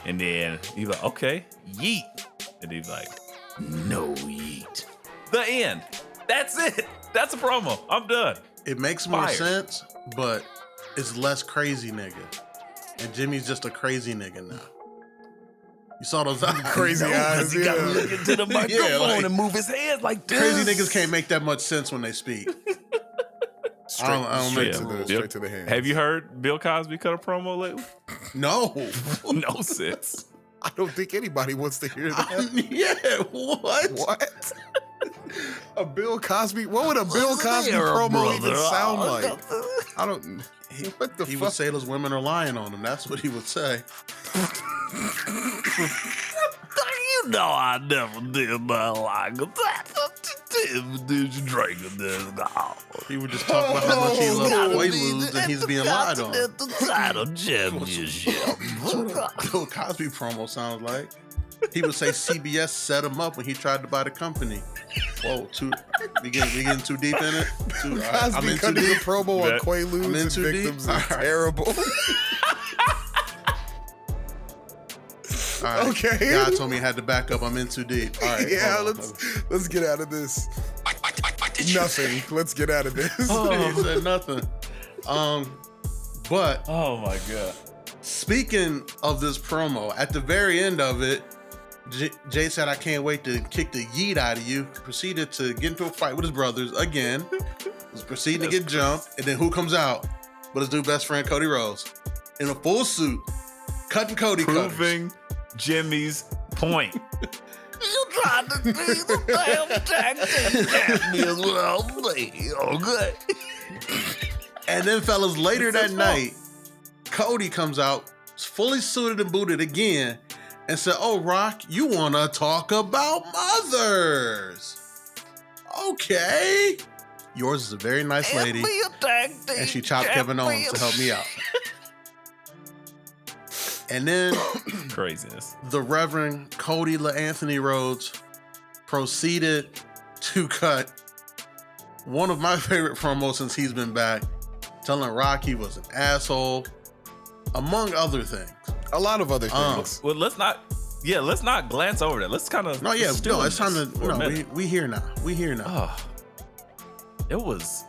And then he's like, okay, yeet. And he's like, no yeet. The end. That's it. That's a promo. I'm done. It makes more sense, but it's less crazy nigga. And Jimmy's just a crazy nigga now. You saw those eyes. Crazy eyes. He gotta look into the microphone and move his head like this. Crazy niggas can't make that much sense when they speak. Straight to the hands. Have you heard Bill Cosby cut a promo lately? No. No sense. I don't think anybody wants to hear that. Yeah, what? What? A Bill Cosby? What would a Bill Cosby promo even sound like? I don't. What the fuck? He would say those women are lying on him. That's what he would say. You know I never did nothing like that. Did you drink this? No. He would just talk about how much he loved Quaaludes and he's being lied on. The title championship. Bill Cosby promo sounds like. He would say CBS set him up when he tried to buy the company. Whoa, we getting too deep in it? I'm in too deep. The promo on Quaaludes and Victims is terrible. Right. Okay. God told me I had to back up. I'm in too deep. All right. Yeah, let's get out of this. Nothing. Let's get out of this. He said nothing. But oh my god. Speaking of this promo, at the very end of it, Jay said, "I can't wait to kick the yeet out of you." Proceeded to get into a fight with his brothers again. Was proceeding to get jumped, and then who comes out but his new best friend Cody Rhodes in a full suit, cutting Cody, proving Jimmy's point. You tried to be the damn tag team champion without me, okay? And then, fellas, later that night, Cody comes out fully suited and booted again and said, "Oh, Rock, you want to talk about mothers? Okay. Yours is a very nice lady, and she chopped Kevin Owens to help me out." And then craziness. The Reverend Cody LaAnthony Rhodes proceeded to cut one of my favorite promos since he's been back, telling Rock he was an asshole, among other things. A lot of other things. Well, let's not glance over that. Let's kind of it's time to we here now. We here now. Oh, it was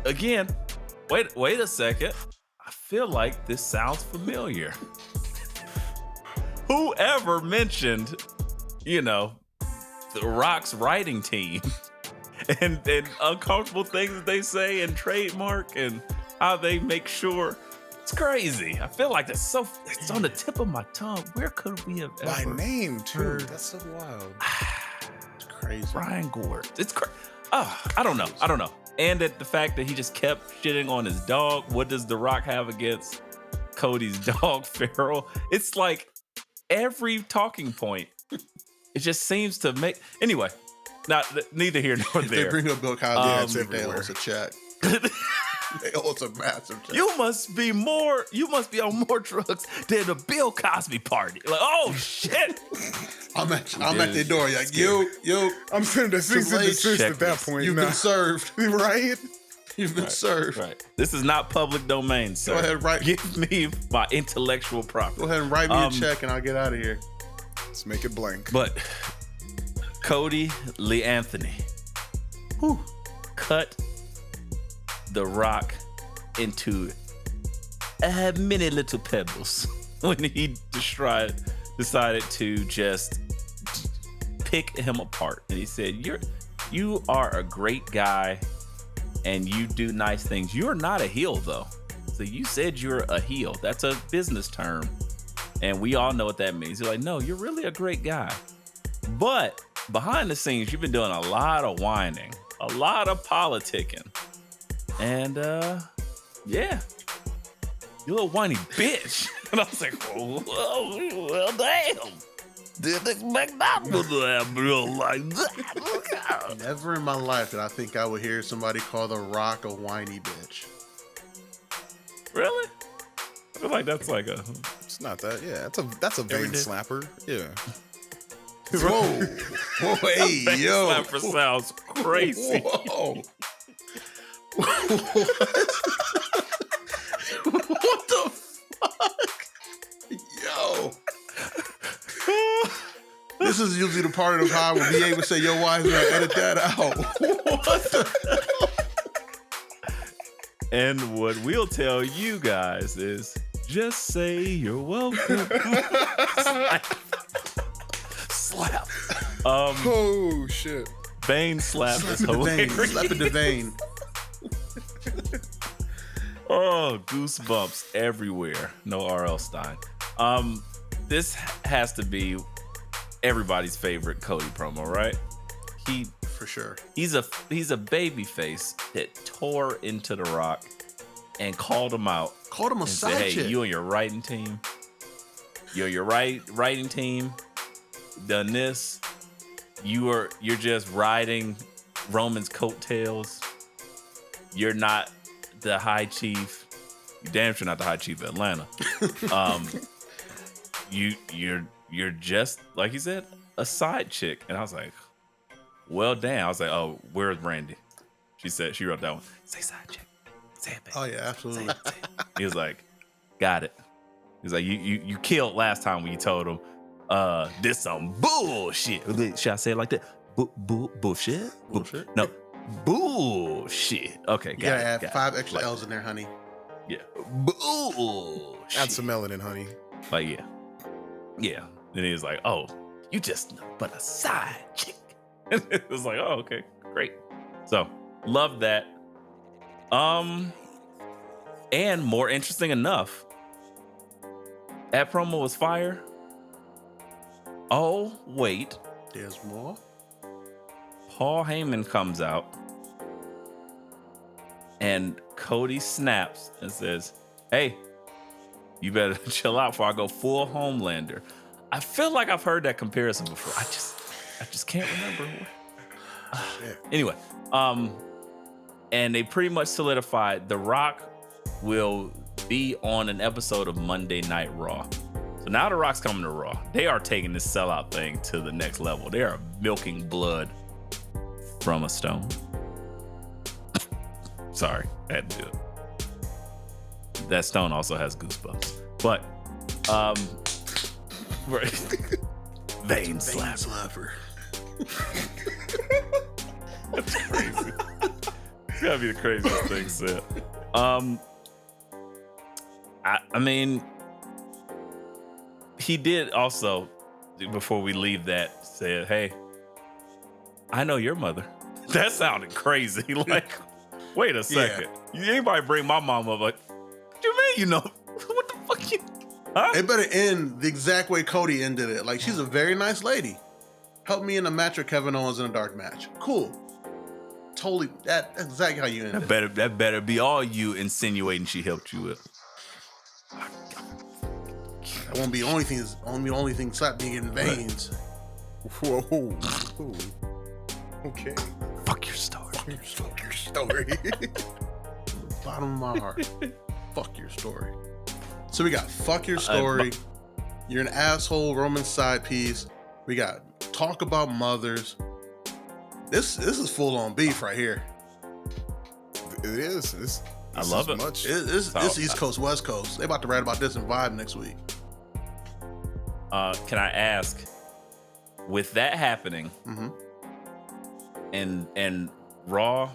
again. Wait a second. I feel like this sounds familiar. Whoever mentioned, the Rock's writing team and uncomfortable things that they say and trademark and how they make sure. It's crazy. I feel like it's on the tip of my tongue. Where could we have ever By name, too. heard? That's so wild. It's crazy. Brian Gord. It's crazy. I don't know. And that the fact that he just kept shitting on his dog. What does The Rock have against Cody's dog, Farrell? It's like every talking point. It just seems to make... Anyway, neither here nor there. They bring up Bill Cosby. It's They owe us a check. They owe us a massive check. You must be on more drugs than the Bill Cosby party. Like, oh shit. I'm at their door. Like, yo. I'm sending the cease and desist at that point. You've been served. Right? You've been served. Right. This is not public domain, sir. Go ahead, write. Give me my intellectual property. Go ahead and write me a check and I'll get out of here. Let's make it blank. But Cody LaAnthony cut The Rock into many little pebbles when he decided to just pick him apart. And he said, you are a great guy and you do nice things. You're not a heel, though. So you said you're a heel. That's a business term. And we all know what that means. You're like, no, you're really a great guy. But behind the scenes, you've been doing a lot of whining, a lot of politicking. And yeah, you little whiny bitch. And I was like, well, damn. Didn't expect that to happen like that. Never in my life did I think I would hear somebody call The Rock a whiny bitch. Really? I feel like that's like a... It's not that. Yeah, that's a vein slapper. Yeah. Whoa, hey, vein yo. slapper sounds crazy. Whoa. What the fuck? Yo. This is usually the part of the pod where BA would say, "Yo, why is I edit that out?" What the hell? And what we'll tell you guys is just say you're welcome. Slap. Oh shit. Vein slap is Slap hilarious. Slap in the vein. Oh, goosebumps everywhere. No R.L. Stein. This has to be everybody's favorite Cody promo, right? For sure. He's a baby face that tore into The Rock and called him out. Called him a and side said, hey, chick. you and your writing team. Your writing team done this. You're just riding Roman's coattails. You're not the high chief. You damn sure not the high chief of Atlanta. You're just, like he said, a side chick. And I was like, well, damn. I was like, oh, where's Brandy? She wrote that one. Say side chick. Say it, baby. Oh yeah, absolutely. Say it. He was like, got it. He was like, you killed last time when you told him this some bullshit. Should I say it like that? Bullshit? Bullshit? No. Bullshit. Okay, You gotta got add it. 5 extra L's in there, honey. Yeah. Bullshit. Add some melanin, honey. Like, yeah. And he was like, oh, you just but a side chick. It was like, oh, okay, great. So love that. And more interesting enough, that promo was fire. Oh, wait. There's more. Paul Heyman comes out and Cody snaps and says, hey, you better chill out before I go full Homelander. I feel like I've heard that comparison before. I just can't remember. Anyway, and they pretty much solidified The Rock will be on an episode of Monday Night Raw. So now The Rock's coming to Raw. They are taking this sellout thing to the next level. They are milking blood from a stone. Sorry, I had to do it. That stone also has goosebumps. But, right. Vein slapper. That's crazy. It's gotta be the craziest thing said. I mean, he did also, before we leave that, said, hey, I know your mother. That sounded crazy. Like, wait a second. Anybody bring my mom up like, what you mean you know? What the fuck you... Huh? It better end the exact way Cody ended it. Like, she's a very nice lady. Help me in a match with Kevin Owens in a dark match. Cool. Totally. That's exactly how you end it. That better be all you insinuating she helped you with. That won't be the only thing Slap being in veins. Whoa. Okay. Fuck your story. Fuck your story. Bottom of my heart. Fuck your story. So we got fuck your story. You're an asshole Roman side piece. We got talk about mothers. This is full on beef right here. It is. I love it. It's East Coast, West Coast. They about to write about this in Vibe next week. Can I ask, with that happening, and Raw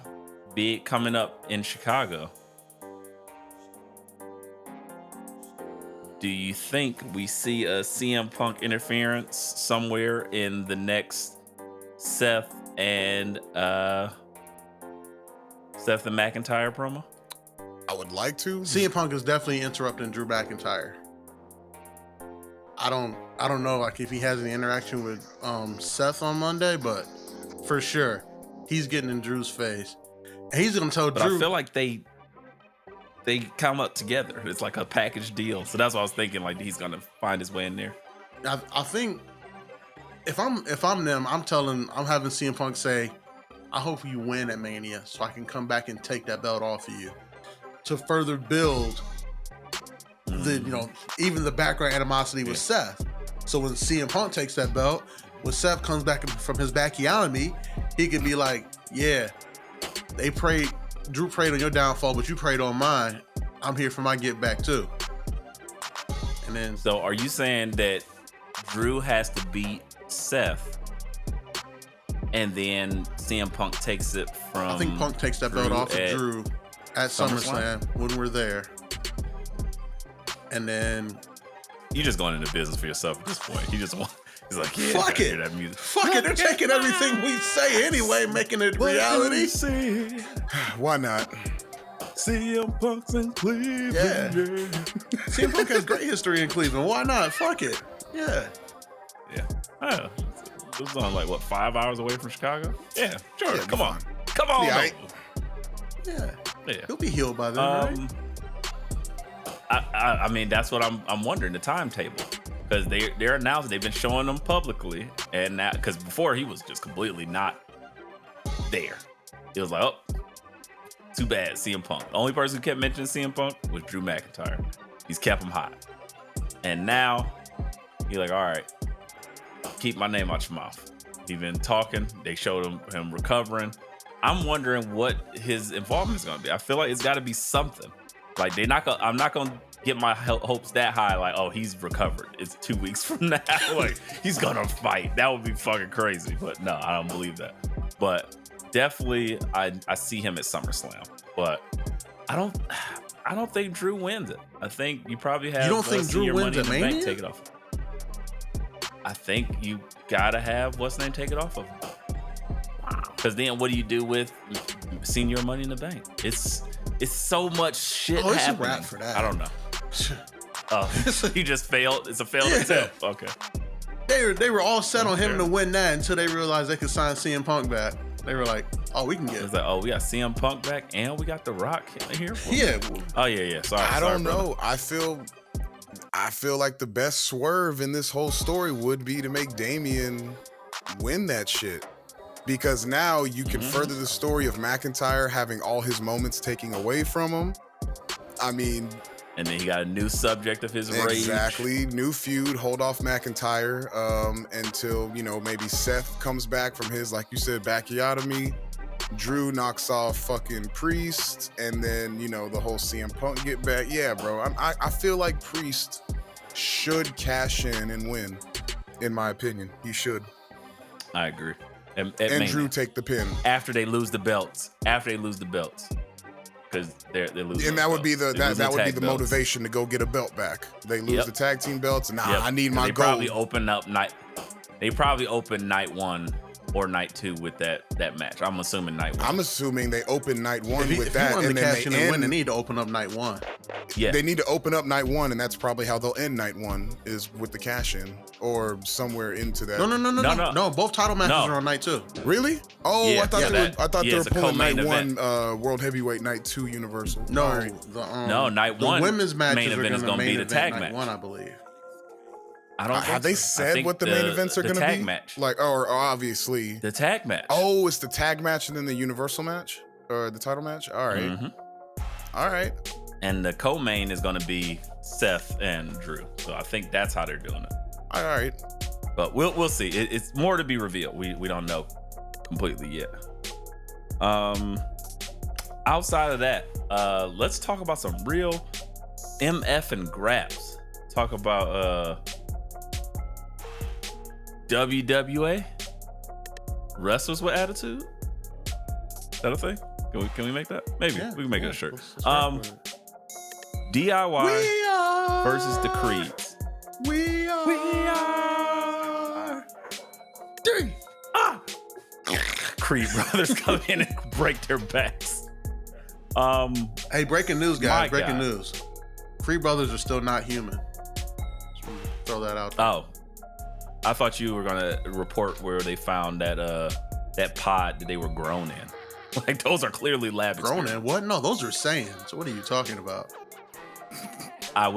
big coming up in Chicago, do you think we see a CM Punk interference somewhere in the next Seth and McIntyre promo? I would like to. CM Punk is definitely interrupting Drew McIntyre. I don't know like if he has any interaction with Seth on Monday, but for sure he's getting in Drew's face. And he's gonna tell Drew. I feel like they come up together. It's like a package deal. So that's what I was thinking. Like he's gonna find his way in there. I think if I'm them, I'm having CM Punk say, I hope you win at Mania so I can come back and take that belt off of you to further build the, even the background animosity with Seth. So when CM Punk takes that belt, when Seth comes back from his bacchiotomy, he could be like, yeah, Drew prayed on your downfall, but you prayed on mine. I'm here for my get back too. And then, so are you saying that Drew has to beat Seth, and then CM Punk takes it from? I think Punk takes that belt off of Drew at SummerSlam when we're there, and then you just going into business for yourself at this point. He's like, yeah, fuck it, that music. Fuck it. They're taking everything we say anyway, making it reality. Why not? CM Punk's in Cleveland. Yeah. CM Punk has great history in Cleveland. Why not? Fuck it. Yeah. It was on like 5 hours away from Chicago? Yeah, sure. Yeah, Come on. Yeah. He'll be healed by then, right? I mean, that's what I'm wondering, the timetable. Because they're announced, they've been showing them publicly. And now, because before he was just completely not there. It was like, oh, too bad, CM Punk. The only person who kept mentioning CM Punk was Drew McIntyre. He's kept him hot. And now, he's like, all right, keep my name out your mouth. He's been talking. They showed him recovering. I'm wondering what his involvement is going to be. I feel like it's got to be something. Like I'm not going to get my hopes that high. Like, oh, he's recovered. It's 2 weeks from now. Like, he's going to fight. That would be fucking crazy. But no, I don't believe that. But definitely, I see him at SummerSlam. But I I don't think Drew wins it. I think you probably have. You don't think Drew Senior wins Money at in the Bank Mania? take it off. I think you gotta have what's name take it off of him. Because then what do you do with Senior Money in the Bank? It's so much shit Oh, it's a happening. wrap for that. I don't know. Oh, he just failed. It's a failed attempt. Okay. They were all set on him to win that until they realized they could sign CM Punk back. They were like, "Oh, we can get." It's like, oh, we got CM Punk back, and we got The Rock here. Yeah. Oh yeah. Sorry. I don't brother. know. I feel like the best swerve in this whole story would be to make Damian win that shit. Because now you can further the story of McIntyre having all his moments taken away from him. I mean, and then he got a new subject of his rage. Exactly. New feud, hold off McIntyre until, maybe Seth comes back from his, like you said, bacchiotomy. Drew knocks off fucking Priest, and then, the whole CM Punk get back. Yeah, bro. I feel like Priest should cash in and win, in my opinion. He should. I agree. And Drew take the pin. After they lose the belts. Because they're losing. And that would be the belts. motivation to go get a belt back. They lose the tag team belts. I need my they gold. They probably open night 1 or night 2 with that match. I'm assuming night 1. I'm assuming they open night 1 with if that, you and then cash they in and win, end. they need to open up night 1. Yeah, They need to open up night 1, and that's probably how they'll end night 1 is with the cash in or somewhere into that. No. Both title matches No. are on night 2. Really? Oh, Yeah, I thought they were it's a pulling night co-main 1 World Heavyweight, night 2 Universal. No, All right. night the 1 women's matches main are event is going to be the tag night match. 1, I believe. I don't. Have they said what the main events are going to be? The tag match. Or obviously The tag match. Oh, it's the tag match and then the Universal match or the title match. All right, all right. And the co-main is going to be Seth and Drew. So I think that's how they're doing it. All right. But we'll see. It's more to be revealed. We don't know completely yet. Outside of that, let's talk about some real MF and graps. Talk about WWA wrestlers with attitude. Is that a thing? Can we make that? Maybe we can make it a shirt. DIY versus the Creeds. We are. Creed brothers come in and break their backs. Hey, breaking news, guys! My Breaking God. news. Creed brothers are still not human. Throw that out there. Oh, I thought you were gonna report where they found that pod that they were grown in. Like those are clearly lab Grown experiments. in? What? No, those are Saiyans. What are you talking about? I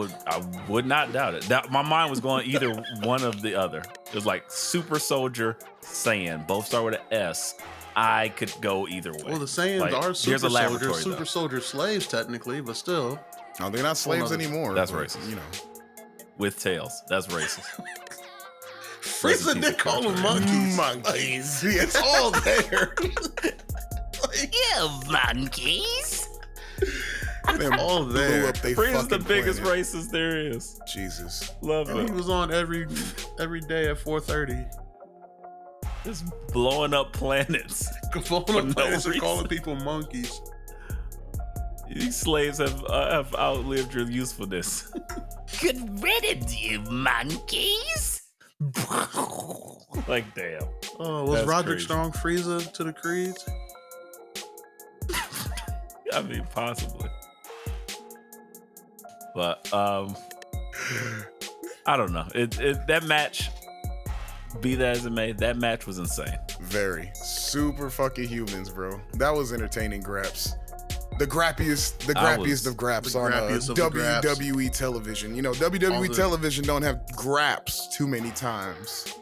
would not doubt it. That my mind was going either one of the other. It was like Super Soldier, Saiyan. Both start with an S. I could go either way. Well, the Saiyans Like, are there's super a laboratory, soldiers, super though. soldier slaves technically, but still. No, they're not slaves another- anymore. That's but, racist. With tails. That's racist. Frieza did call them monkeys. Monkeys. It's all there. You monkeys. Them all blew there. up they Frieza's the fucking biggest planet. racist there is. Jesus. Love He it. was on every day at 4:30. Just blowing up planets. Blowing For up no planets and reason. calling people monkeys. These slaves have outlived your usefulness. Good riddance, you monkeys. Like, damn. Oh, was That's Roderick crazy. Strong Frieza to the Creeds? I mean, possibly. But I don't know. That match, be that as it may, that match was insane. Very super fucking humans, bro. That was entertaining graps. The grappiest of graps the on grappiest of the graps. WWE television. You know, WWE All the- television don't have graps too many times.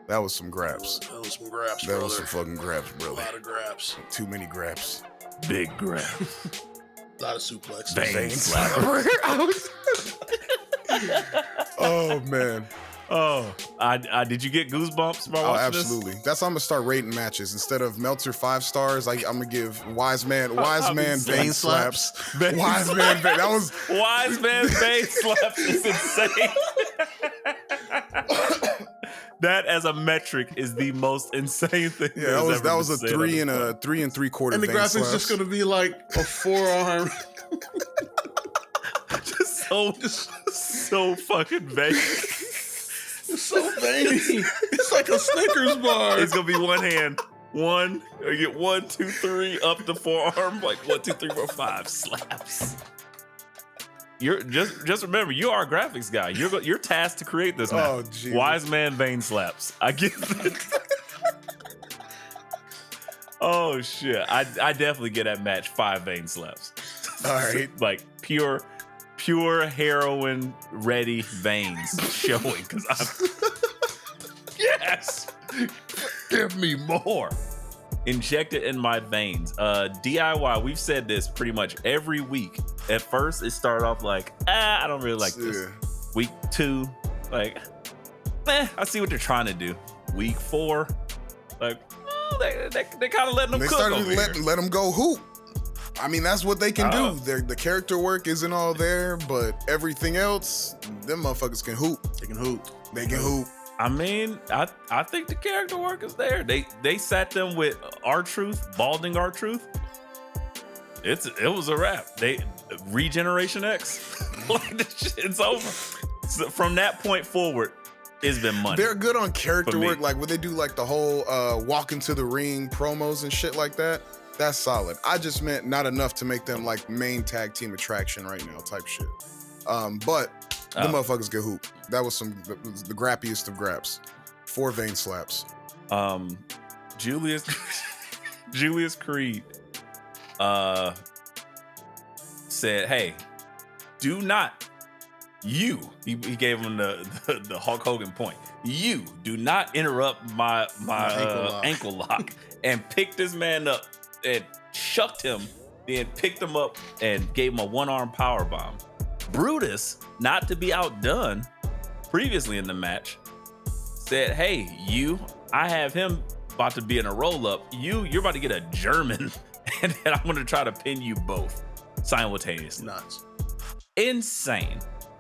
That was some graps. That was some graps, That brother. was some fucking graps, A brother. lot of graps. Too many graps. Big grab. A lot of suplexes. Vein slapper. Oh man. Oh, I did you get goosebumps by Oh, watching absolutely. That's how I'm gonna start rating matches. Instead of Meltzer 5 stars, I'm gonna give Wise Man vein Vein slaps. slaps. Wise Man vein. That was this? Wise man face slaps is insane. That as a metric is the most insane thing. yeah. That was a 3 and 3 3/4. And the vein graphics slaps. just gonna be like a forearm. so fucking vain. It's so veiny. It's like a Snickers bar. It's gonna be one hand. One, you get 1, 2, 3 up the forearm, like 1, 2, 3, 4, 5 slaps. You're just remember, you are a graphics guy. You're tasked to create this now. Oh, geez. Wise man vein slaps. I get that. Oh shit! I definitely get at match 5 vein slaps. All right, like pure heroin ready veins showing because I'm yes. Give me more. Inject it in my veins. DIY, we've said this pretty much every week. At first, it started off like, I don't really like this. Week 2, like, I see what they're trying to do. Week 4, like, they kind of letting them cook over here. Let them go hoop. I mean, that's what they can do. The character work isn't all there, but everything else, them motherfuckers can hoop. They can hoop. They can hoop. I mean, I think the character work is there. They sat them with R-Truth, balding R-Truth. It was a wrap. Regeneration X. Like, it's over. So from that point forward, it's been money. They're good on character work, like when they do like the whole walk into the ring promos and shit like that. That's solid. I just meant not enough to make them like main tag team attraction right now type shit. But the motherfuckers get hoop. That was the grappiest of graps. 4 vein slaps. Julius Creed said, "Hey, do not he gave him the Hulk Hogan point. You do not interrupt my ankle lock," and picked this man up and shucked him, then picked him up and gave him a 1-arm power bomb. Brutus, not to be outdone, previously in the match, said, "Hey, I have him about to be in a roll-up. You're about to get a German, and then I'm going to try to pin you both simultaneously." Nuts. Insane.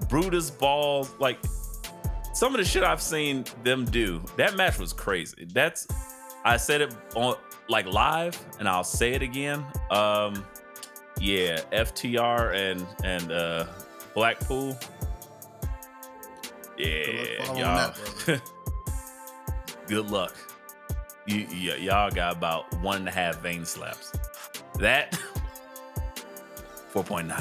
Brutus balls, like some of the shit I've seen them do. That match was crazy. I said it on like live, and I'll say it again. Yeah, FTR and Blackpool. Yeah, y'all. Good luck. Y'all got about 1.5 vein slaps. That 4.9.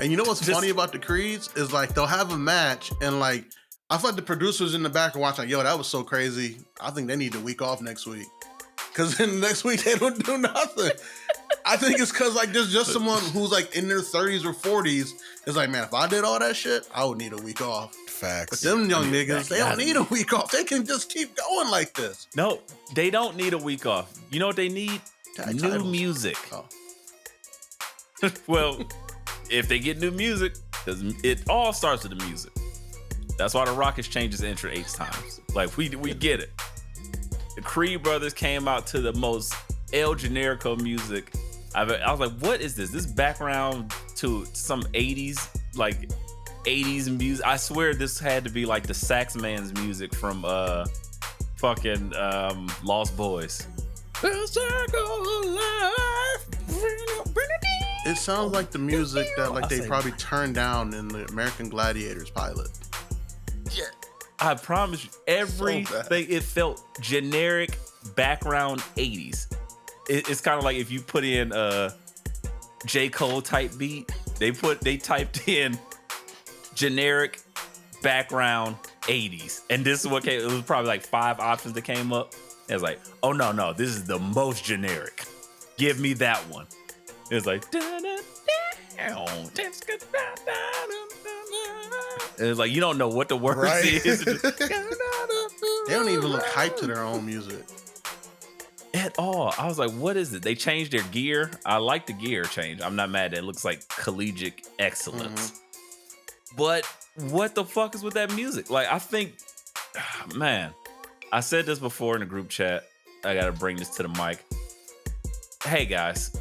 And you know what's funny about the Creeds is like they'll have a match and like I feel like the producers in the back are watching like, yo, that was so crazy. I think they need a week off next week. Cause then next week they don't do nothing. I think it's cause like there's just someone who's like in their 30s or 40s is like, man, if I did all that shit, I would need a week off. Facts. But them young niggas, they don't need a week off. They can just keep going like this. No, they don't need a week off. You know what they need? New music. Oh. Well, if they get new music, because it all starts with the music. That's why the Rockets changed his intro 8 times. Like, we get it. The Creed brothers came out to the most El Generico music. I was like, what is this? This background to some 80s, like 80s music. I swear this had to be like the Sax Man's music from fucking Lost Boys. It sounds like the music that like they probably turned down in the American Gladiators pilot. Yeah, I promise you, everything it felt generic background 80s. It's kind of like if you put in a J. Cole type beat, they typed in generic background 80s, and this is what came. It was probably like 5 options that came up. It was like, oh no, this is the most generic. Give me that one. It was like, it was like, you don't know what the words is. They don't even look hyped to their own music at all. I was like, what is it? They changed their gear. I like the gear change. I'm not mad at it. It looks like collegiate excellence. Mm-hmm. But what the fuck is with that music? Like, I think, man, I said this before in the group chat. I gotta bring this to the mic. Hey guys,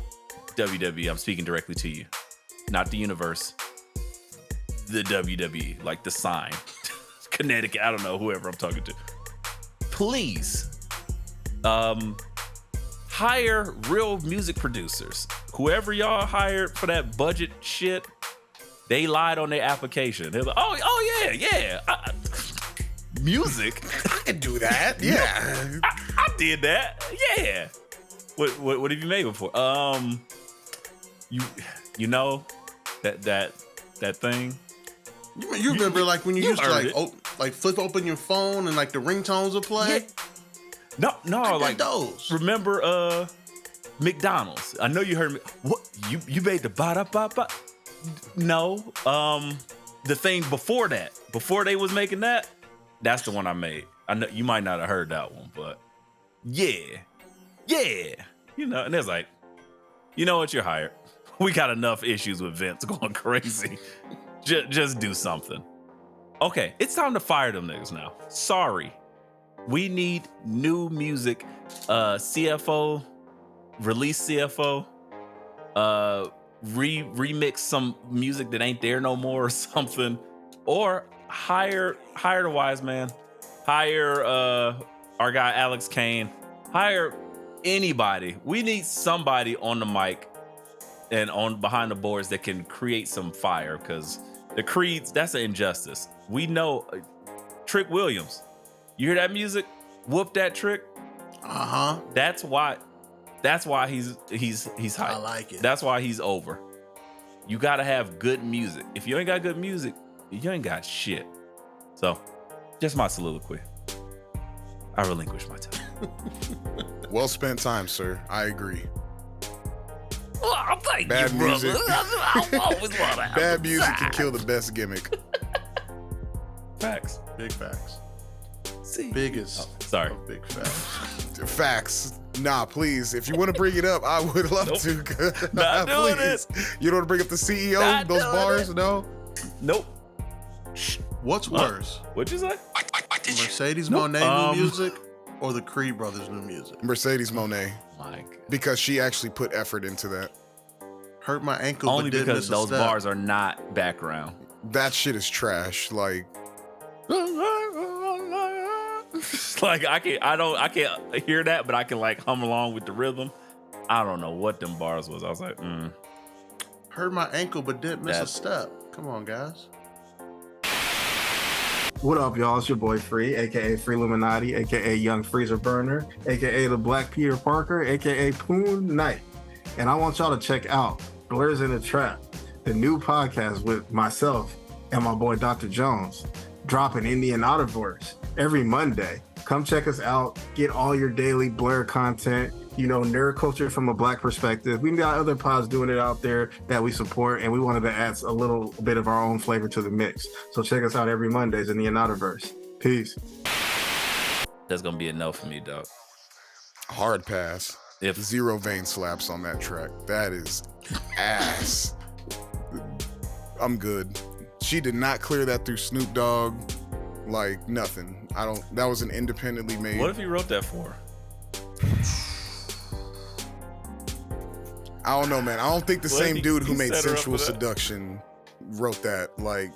WWE, I'm speaking directly to you. Not the universe. The WWE, like the sign. Connecticut, I don't know, whoever I'm talking to. Please, hire real music producers. Whoever y'all hired for that budget shit, They lied on their application. They're like, oh yeah. Music. I can do that. Yeah. I did that. Yeah. What have you made before? You know that thing. You remember like when you used to heard flip open your phone and like the ringtones would play? Yeah. No, I like did those. Remember McDonald's? I know you heard me. What you made the ba-da-ba-ba? No. The thing before that, before they was making that, that's the one I made. I know you might not have heard that one, but yeah. You know, and it's like, you know what, you're hired. We got enough issues with Vince going crazy. Just do something. Okay, it's time to fire them niggas now. Sorry. We need new music. CFO, release CFO, remix some music that ain't there no more or something. Or hire the wise man. Hire our guy Alex Kane. Hire anybody. We need somebody on the mic and on behind the boards that can create some fire, because the Creeds, that's an injustice. We know Trick Williams. You hear that music? Whoop that trick. Uh-huh. That's why he's hyped. I like it. That's why he's over. You gotta have good music. If you ain't got good music, you ain't got shit. So, just my soliloquy. I relinquish my time. Well spent time, sir. I agree. Well, thank Bad you, music. brother. I always want to have Bad a music time. can kill the best gimmick. Facts. Big facts. See. Biggest. Sorry. Of big facts. Facts. Nah, please. If you want to bring it up, I would love Nope. to. Not doing please. You don't want to bring up the CEO? Not those doing bars? it. No. Nope. What's worse? What'd you say? Mercedes Nope. Moné new music or the Creed brothers new music? Mercedes Moné, Like, because she actually put effort into that. Hurt my ankle, only but did because miss a those step. bars are not background. That shit is trash. Like, Like I can't hear that, but I can like hum along with the rhythm. I don't know what them bars was. I was like, Hurt my ankle, but didn't miss a That's- step. Come on, guys. What up, y'all? It's your boy Free, aka Free Illuminati, aka Young Freezer Burner, aka the Black Peter Parker, aka Poon Knight. And I want y'all to check out Blurs in the Trap, the new podcast with myself and my boy Dr. Jones, dropping in the Anotherverse every Monday. Come check us out. Get all your daily Blur content. You know, nerd culture from a Black perspective. We got other pods doing it out there that we support, and we wanted to add a little bit of our own flavor to the mix. So check us out every Mondays in the Anotherverse. Peace. that's gonna be a no for me, dog. hard pass. If 0 vein slaps on that track. That is ass. I'm good. She did not clear that through Snoop Dogg. Like, nothing. That was an independently made. what if he wrote that for? I don't know, man. I don't think the What if same he- dude who he made set her up Sensual for that? Seduction wrote that. Like,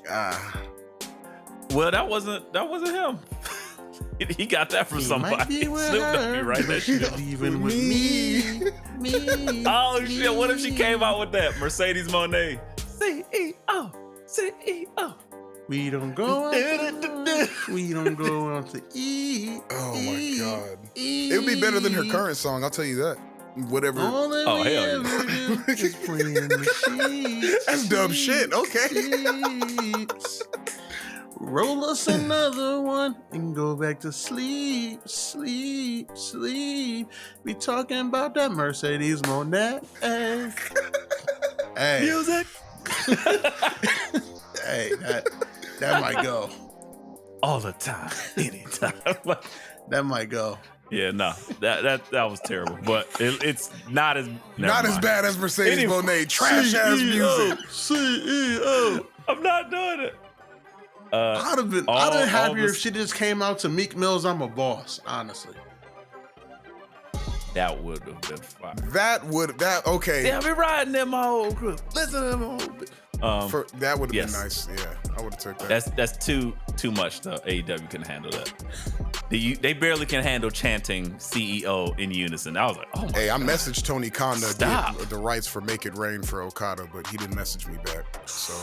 Well, that wasn't him. He got that from He somebody. might be with Snoop Dogg be her, right that shit up. Even with me. Oh shit! What if she came out with that Mercedes Moné? CEO. We don't go out. We don't go out to eat. oh my God. It would be better than her current song, I'll tell you that. Whatever. All that Oh, we hell ever do is play in the sheets. That's dumb shit. Okay. Sheets. Roll us another one and go back to sleep, sleep, sleep. We talking about that Mercedes Moné. Hey, Music. hey, that might go. All the time, anytime. That might go. Yeah, no, that was terrible. But it's not as Not as bad as Mercedes Any- Moné. Trash ass music. CEO. I'm not doing it. I'd have been all happier this- if she just came out to Meek Mill's "I'm a Boss." Honestly, That would have been fine. Okay. Yeah, I've been riding in my whole group. Listen to them whole That would have yes. been nice. Yeah, I would have took that. That's too much though. AEW can handle that. They barely can handle chanting CEO in unison. I was like, oh my Hey, I God. messaged Tony Khan to Stop. get the rights for Make It Rain for Okada, but he didn't message me back. So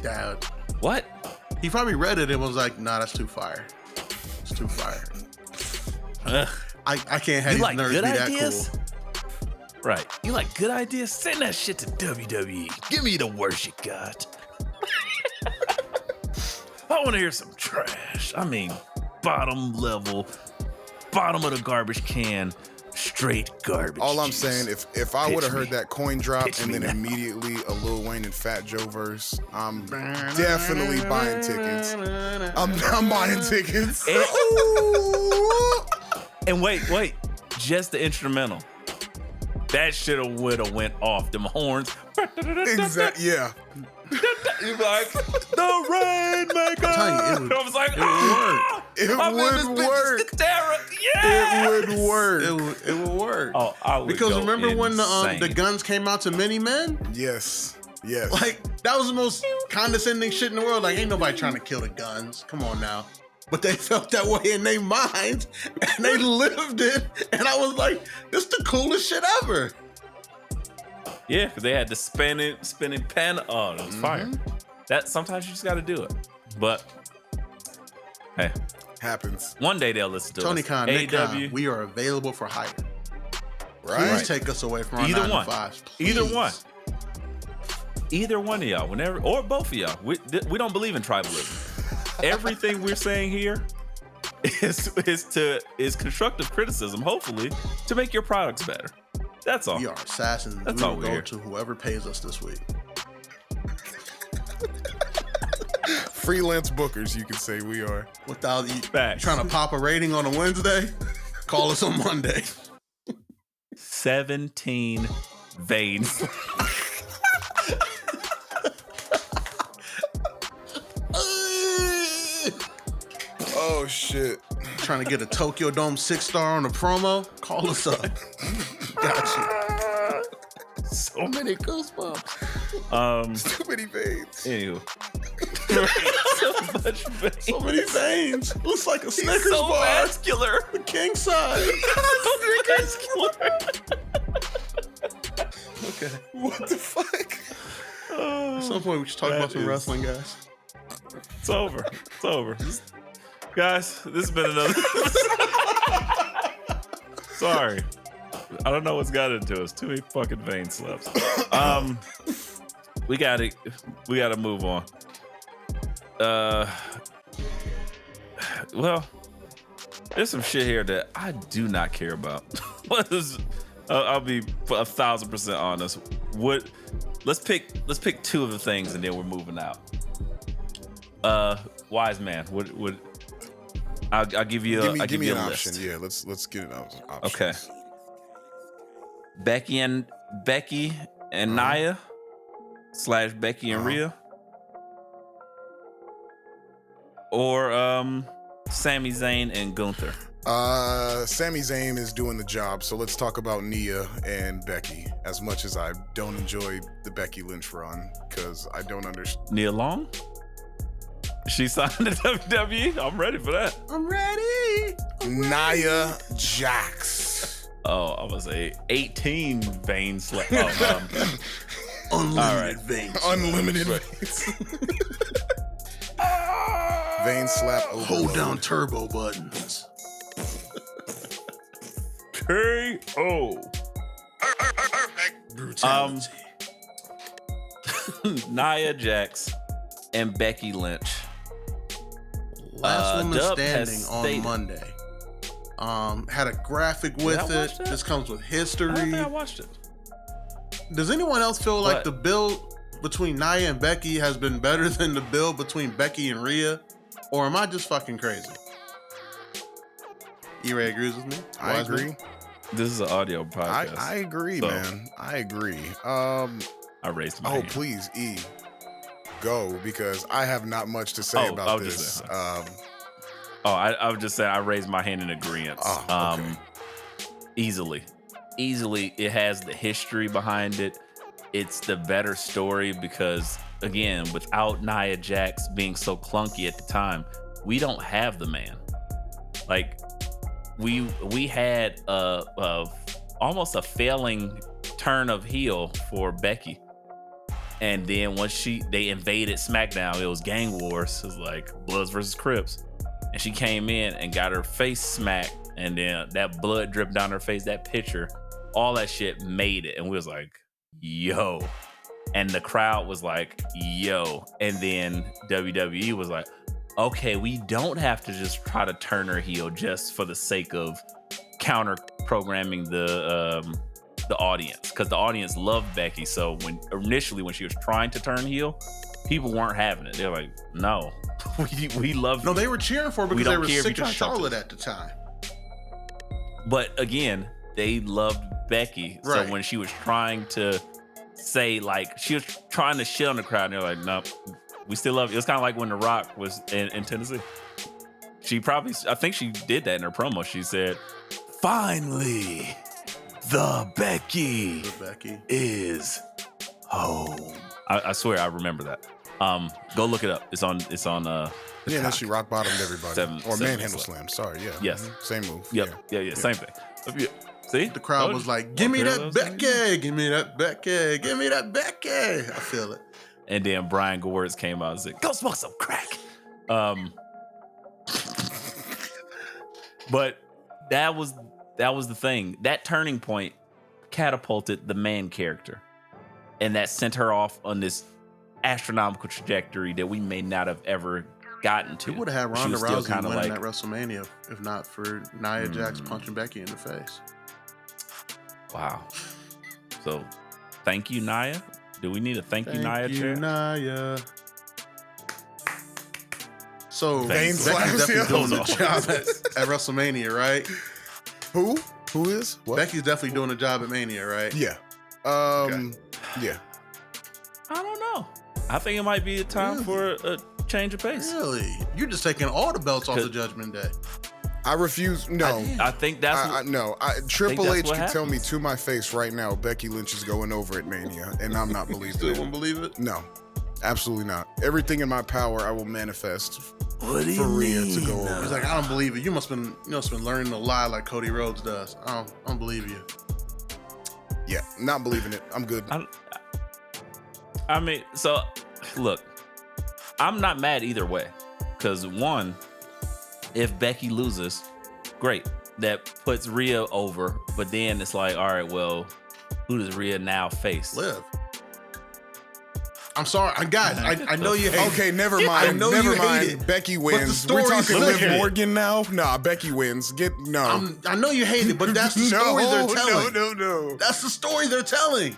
Dad. What? He probably read it and was like, nah, that's too fire. It's too fire. I can't have You these like nerds good be that ideas? cool. Right. You like good ideas? Send that shit to WWE. Give me the worst you got. I want to hear some trash. I mean, bottom level, bottom of the garbage can, straight garbage. All I'm juice. saying, if I would have heard me. that coin drop Pitch and me then now. immediately a Lil Wayne and Fat Joe verse, I'm definitely buying tickets. I'm buying tickets. And wait, just the instrumental. That shit would have went off. Them horns. Exactly. Yeah. You're like, the Rainmaker. I'm telling you, I was like, It I'm in this would bitch's work. guitar. Yeah. It would work. It would work. Oh, I would Because go remember when the insane. guns came out to Mini Men? Yes. Yes. Like, that was the most condescending shit in the world. Like, ain't nobody trying to kill the guns. Come on now. But they felt that way in their minds, and they lived it. And I was like, this the coolest shit ever. Yeah, because they had the spinning pen. Oh, that was fire. That sometimes you just got to do it. But hey, happens. one day they'll listen to Tony us. Khan, Nick Khan, AEW. we are available for hire. Right. Please take us away from our Either 9 one. to 5s. Either please. one. Either one of y'all, whenever, or both of y'all. We don't believe in tribalism. Everything we're saying here is constructive criticism, hopefully, to make your products better. That's all. We are assassins. That's We all will we're go here. to whoever pays us this week. Freelance bookers, you could say we are. Without you Facts. trying to pop a rating on a Wednesday, call us on Monday. 17 veins. Oh shit. Trying to get a Tokyo Dome 6-star on a promo, call us up. Got you. So many goosebumps. Too many veins. Anywho. So much veins. So many veins. Looks like a Snickers so bar. vascular. The king size. Okay. What the fuck? At some point, we should talk about some wrestling, guys. It's over. It's over. Guys, this has been another. Sorry. I don't know what's got into us. Too many fucking vein slaps. We gotta move on. Well, there's some shit here that I do not care about. I'll be 1,000% honest. Let's pick two of the things and then we're moving out. Wise man, I'll give you a give me an list. option. Yeah, let's get an option. Okay. Becky and Nia / Becky and Rhea, or Sami Zayn and Gunther. Sami Zayn is doing the job, so let's talk about Nia and Becky. As much as I don't enjoy the Becky Lynch run, because I don't understand. Nia Long? She signed to WWE? I'm ready for that. I'm ready. Nia Jax. Oh, I was 18 vein slap. Unlimited veins. Unlimited veins. Vein slap overload. Hold down turbo buttons. KO. Brutality. Nia Jax and Becky Lynch. Last woman Dub standing has on stated- Monday. Had a graphic with I it. watch that? This comes with I don't history. think I watched it. Does anyone else feel like What? the build between Nia and Becky has been better than the build between Becky and Rhea? Or am I just fucking crazy? E-Ray agrees with me? I Wiseman? agree. This is an audio podcast. I agree, So- man. I agree. I raised my Oh, hand. please, E, go, because I have not much to say Oh, I about was just this. saying. I would just say I raised my hand in agreement. Oh, okay. Easily, it has the history behind it. It's the better story because, again, without Nia Jax being so clunky at the time, we don't have the man. Like we had almost a failing turn of heel for Becky. And then once they invaded SmackDown, it was Gang Wars. It was like Bloods versus Crips. And she came in and got her face smacked. And then that blood dripped down her face, that picture, all that shit made it. And we was like, yo. And the crowd was like, yo. And then WWE was like, okay, we don't have to just try to turn her heel just for the sake of counter programming the audience, because the audience loved Becky. So initially when she was trying to turn heel, people weren't having it. They're like, no, we love. No, they were cheering for her because they were sick of Charlotte at the time. But again, they loved Becky. Right. So when she was trying to say, like, she was trying to shit on the crowd, and they're like, nope, we still love you. It's kind of like when The Rock was in Tennessee. I think she did that in her promo. She said, finally, the Becky is home. I swear I remember that. Go look it up. It's on Yeah, and then she rock bottomed everybody. Or manhandle slam. Sorry, yeah. Yes. Same move. Yep. Yeah. Same thing. See? The crowd was like, give me that Becky. Give me that Becky. Give me that Becky. I feel it. And then Brian Gewirtz came out and said, go smoke some crack. But that was the thing. That turning point catapulted the man character. And that sent her off on this astronomical trajectory that we may not have ever gotten to. It would have had Ronda Rousey winning at WrestleMania if not for Nia Jax punching Becky in the face. Wow. So, thank you, Nia. Do we need a thank you, Nia chair? Nia. So, Becky's definitely doing the job at WrestleMania, right? Who? Who is? What? Becky's definitely doing the job at Mania, right? Yeah. Okay. Yeah. I don't know. I think it might be a time for a change of pace. Really? You're just taking all the belts off the Judgment Day. I refuse. No. I think that's no. Triple H can tell me to my face right now Becky Lynch is going over at Mania, and I'm not believing Still it. won't believe it? No. Absolutely not. Everything in my power I will manifest What do you for Rhea mean? to go over. He's like, I don't believe it. You must been learning to lie like Cody Rhodes does. I don't believe you. Yeah, not believing it. I'm good. I mean, so look, I'm not mad either way. Because one, if Becky loses, great. That puts Rhea over. But then it's like, all right, well, who does Rhea now face? Liv. I'm sorry, guys. I know you hate it. Okay, never mind. I know never you hate mind. it, Becky but the wins. story's We're talking looking. Liv Morgan now? Nah, Becky wins. I know you hate it, but that's the story they're telling. No. That's the story they're telling.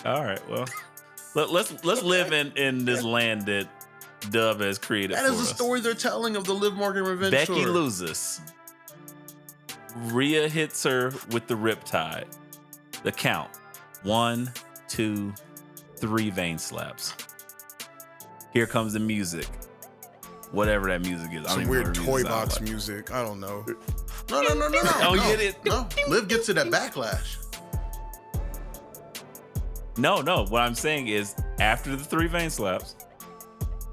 All right, well, let's live in this land that Dub has created. That is the story they're telling of the Liv Morgan revenge Becky tour. loses. Rhea hits her with the riptide. The count: 1, 2, 3 vein slaps. Here comes the music. Whatever that music is. Some weird toy box music. I don't know. No. Oh, you get it? No. Liv gets to that backlash. No. What I'm saying is, after the 3 vein slaps,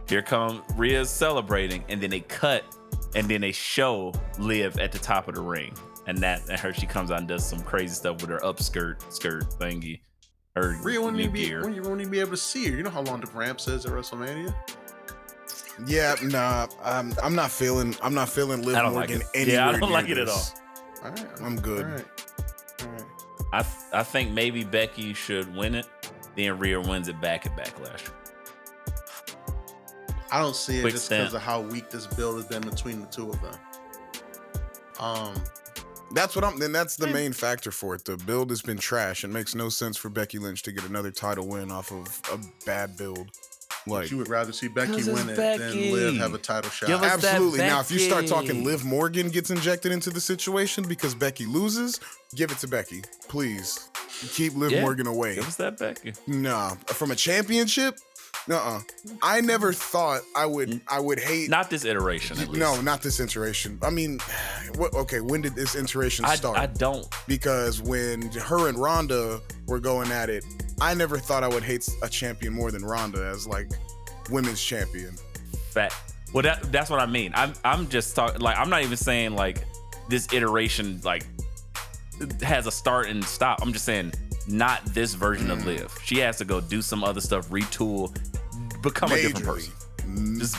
here come Rhea's celebrating, and then they cut, and then they show Liv at the top of the ring, and she comes out and does some crazy stuff with her skirt thingy. Her Rhea wouldn't new gear. even be able to see her. You know how long the ramp is at WrestleMania? Yeah, nah. I'm not feeling Liv Morgan anywhere. Yeah, I don't like near it at this. all. All right. I'm good. All right. I think maybe Becky should win it, then Rhea wins it back at Backlash. I don't see it Quick just stamp. because of how weak this build has been between the two of them. That's the main factor for it. The build has been trash. It makes no sense for Becky Lynch to get another title win off of a bad build. Like, you would rather see Becky 'Cause it's win it Becky. than Liv have a title shot. Give us that absolutely. Now, if you start Becky. talking Liv Morgan gets injected into the situation because Becky loses, give it to Becky, please. Keep Liv Morgan away. Give us that Becky. Nah, from a championship. I never thought I would hate. Not this iteration, at least. No, not this iteration. I mean, okay, when did this iteration start? I don't. Because when her and Ronda were going at it, I never thought I would hate a champion more than Ronda as like women's champion. Fact. Well, that's what I mean. I'm just talking, like, I'm not even saying like this iteration like has a start and stop. I'm just saying not this version of Liv. She has to go do some other stuff, retool, become a different person.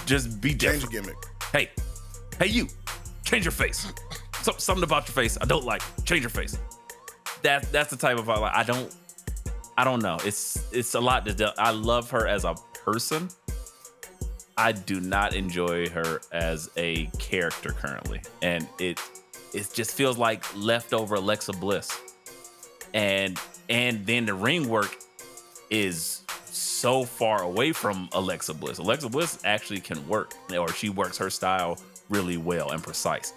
Just be different. Change a gimmick. Hey, you, change your face. Something about your face I don't like. Change your face. That's the type of like I don't know. It's a lot to do. I love her as a person. I do not enjoy her as a character currently, and it just feels like leftover Alexa Bliss. And then the ring work is so far away from Alexa Bliss. Alexa Bliss actually can work, or she works her style really well and precise.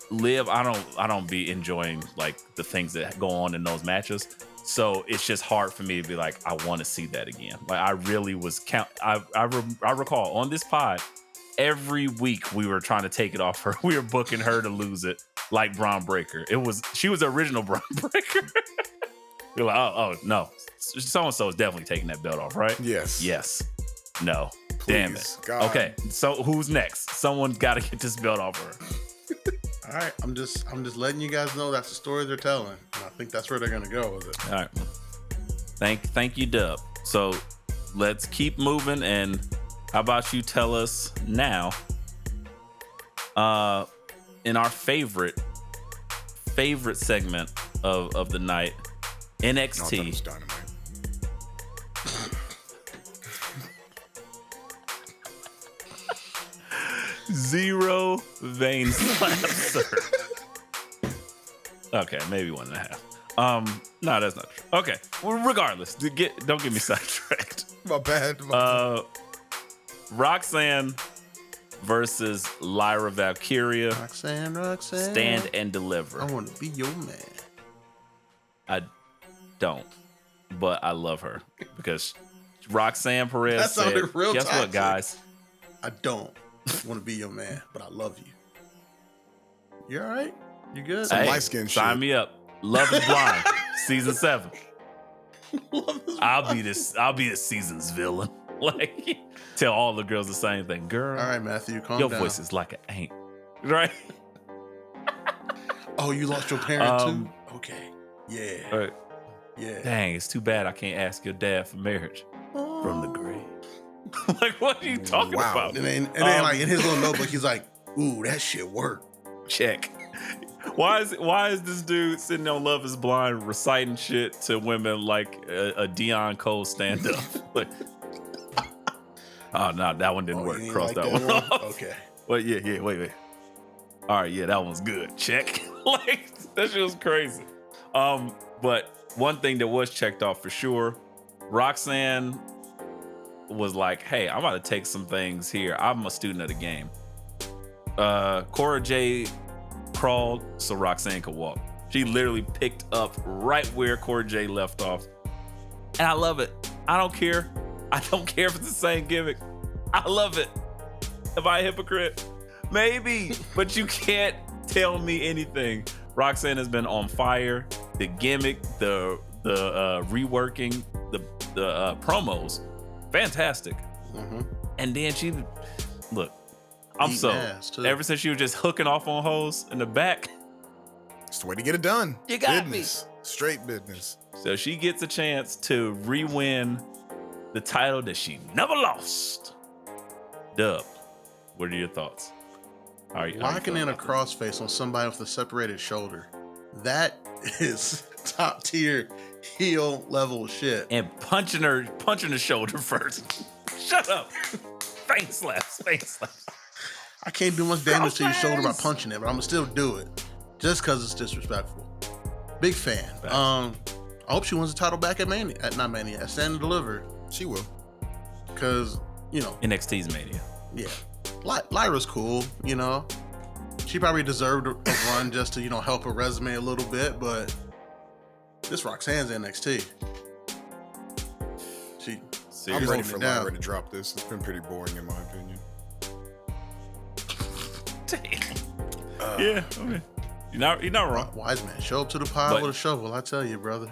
Liv, I don't be enjoying like the things that go on in those matches. So it's just hard for me to be like, I want to see that again. Like I really was I recall on this pod, every week we were trying to take it off her. We were booking her to lose it like Braun Breaker. She was the original Braun Breaker. We're like, oh no. So-and-so is definitely taking that belt off, right? Yes. No. Please, damn it. God. Okay, so who's next? Someone's got to get this belt off her. All right, I'm just letting you guys know that's the story they're telling, and I think that's where they're gonna go with it. All right. Thank you, Dub. So let's keep moving, and how about you tell us now? In our favorite segment of the night, NXT. No, I thought it was Dynamite. Zero vein slap, sir. Okay, maybe 1.5. No, that's not true. Okay, well, regardless, don't get me sidetracked. My bad. Roxanne versus Lyra Valkyria. Roxanne. Stand and deliver. I want to be your man. I don't, but I love her because Roxanne Perez That sounded said, real guess toxic. what, guys? I don't want to be your man, but I love you. You all right? You good? Some Hey, light-skinned sign shit. me up. Love is Blind, season 7. Love is I'll be this season's villain. Like, tell all the girls the same thing. Girl, all right, Matthew, calm your down. voice is like an ain't. Right? Oh, you lost your parent too? Um, Okay. Yeah. All right. Yeah. Dang, it's too bad I can't ask your dad for marriage from the grave. Like, what are you talking Wow. about? And then like in his little notebook, he's like, "Ooh, that shit worked." Check. Why is this dude sitting on Love is Blind reciting shit to women like a Deion Cole stand-up? Like, oh, no, that one didn't work. You ain't Cross like that one off. Okay. Well, yeah, wait. All right, yeah, that one's good. Check. Like, that shit was crazy. But one thing that was checked off for sure, Roxanne was like, hey, I'm about to take some things here. I'm a student of the game. Cora Jade crawled so Roxanne could walk. She literally picked up right where Cora Jade left off. And I love it. I don't care. I don't care if it's the same gimmick. I love it. Am I a hypocrite? Maybe, but you can't tell me anything. Roxanne has been on fire. The gimmick, the reworking, the promos, fantastic. Mm-hmm. And then she, look, I'm Eating so ass, too. ever since she was just hooking off on hoes in the back. It's the way to get it done. You got business. Straight business. So she gets a chance to re-win the title that she never lost. Dub, what are your thoughts? How are you Locking feeling in a about crossface on somebody with a separated shoulder. That is top tier heel level shit. this? And punching the shoulder first. Shut up. Face slaps. I can't do much damage to your shoulder by Crossface. punching it, but I'm gonna still do it just because it's disrespectful. Big fan. Facts. I hope she wins the title back at Mania, at Stand and Deliver, She will. because NXT's Mania. yeah, Lyra's cool. She probably deserved a run just to help her resume a little bit, but this Roxanne's NXT. I'm Seriously? ready holding for it down. Lyra to drop this. It's been pretty boring in my opinion. Damn. Yeah, okay. You're not wrong. Wise man, show up to the pile But- with a shovel. I tell you, brother.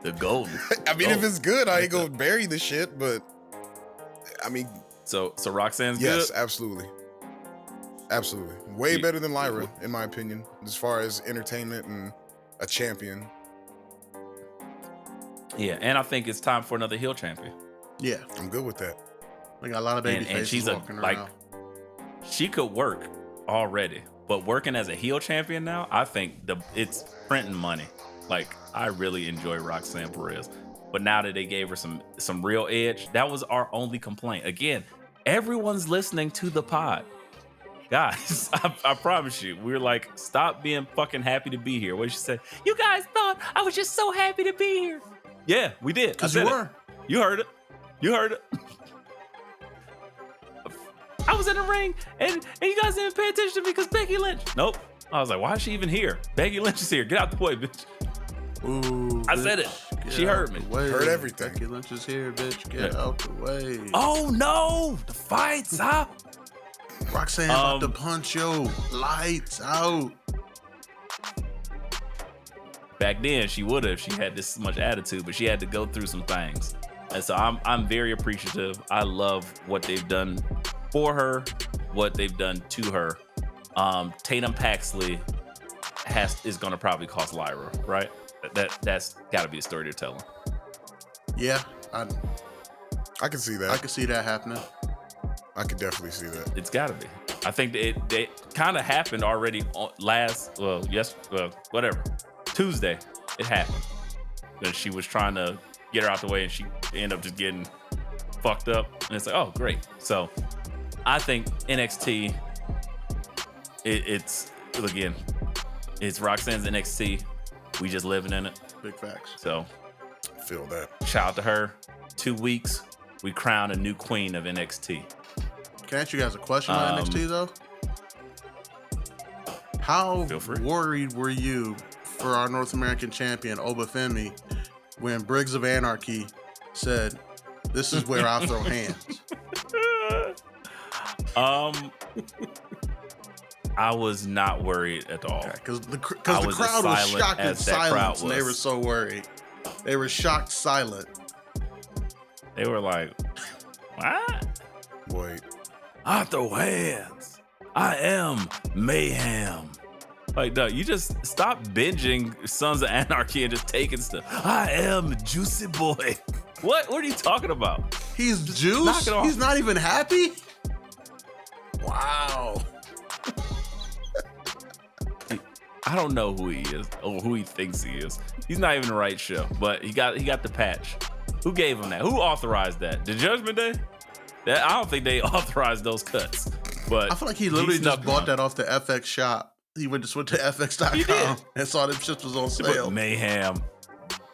The gold. I mean, if Oh, it's good, I like ain't gonna bury the shit, but I mean, So Roxanne's yes, good. absolutely. Absolutely. Way Yeah. better than Lyra, in my opinion, as far as entertainment and a champion. Yeah, and I think it's time for another heel champion. Yeah, I'm good with that. we got a lot of baby And faces she's walking like, around. she could work already, but working as a heel champion now, I think it's printing money. Like, I really enjoy Roxanne Perez, but now that they gave her some real edge, that was our only complaint. Again, everyone's listening to the pod. Guys, I promise you, we're like, stop being fucking happy to be here. What did she say? You guys thought I was just so happy to be here. Yeah, we did. Because you were. You heard it. You heard it. I was in the ring, and you guys didn't pay attention to me because Becky Lynch. Nope. I was like, why is she even here? Becky Lynch is here. Get out the way, bitch. Ooh, I said it. She heard me. Heard everything. Becky Lynch is here, bitch. Get out the way. Oh, no. The fight's out. Roxanne about to punch yo. Lights out. Back then, she would have if she had this much attitude, but she had to go through some things. And so I'm very appreciative. I love what they've done for her, what they've done to her. Tatum Paxley is going to probably cost Lyra, right? That's got to be the story they're telling. Yeah, I can see that. I can see that happening. I could definitely see that. It's got to be. I think it kind of happened already whatever. Tuesday, it happened. That she was trying to get her out the way and she ended up just getting fucked up. And it's like, oh, great. So I think NXT, it's Roxanne's NXT. We just living in it. Big facts. So Feel that. shout out to her. 2 weeks, we crown a new queen of NXT. Can I ask you guys a question on NXT though? How worried were you for our North American champion Obafemi when Briggs of Anarchy said, "This is where I throw hands"? I was not worried at all. Because the crowd was shocked in silence, and they were so worried. They were shocked silent. They were like, "What? Wait. I throw hands. I am mayhem." Like, duh, you just stop binging Sons of Anarchy and just taking stuff. I am Juicy Boy. What are you talking about? He's juice? knock it off. He's not even happy? Wow. I don't know who he is or who he thinks he is. He's not even the right show, but he got the patch. Who gave him that? Who authorized that? The Judgment Day? I don't think they authorized those cuts. But I feel like he literally just bought that off the FX shop. He just went to FX.com and saw them shit was on sale. Mayhem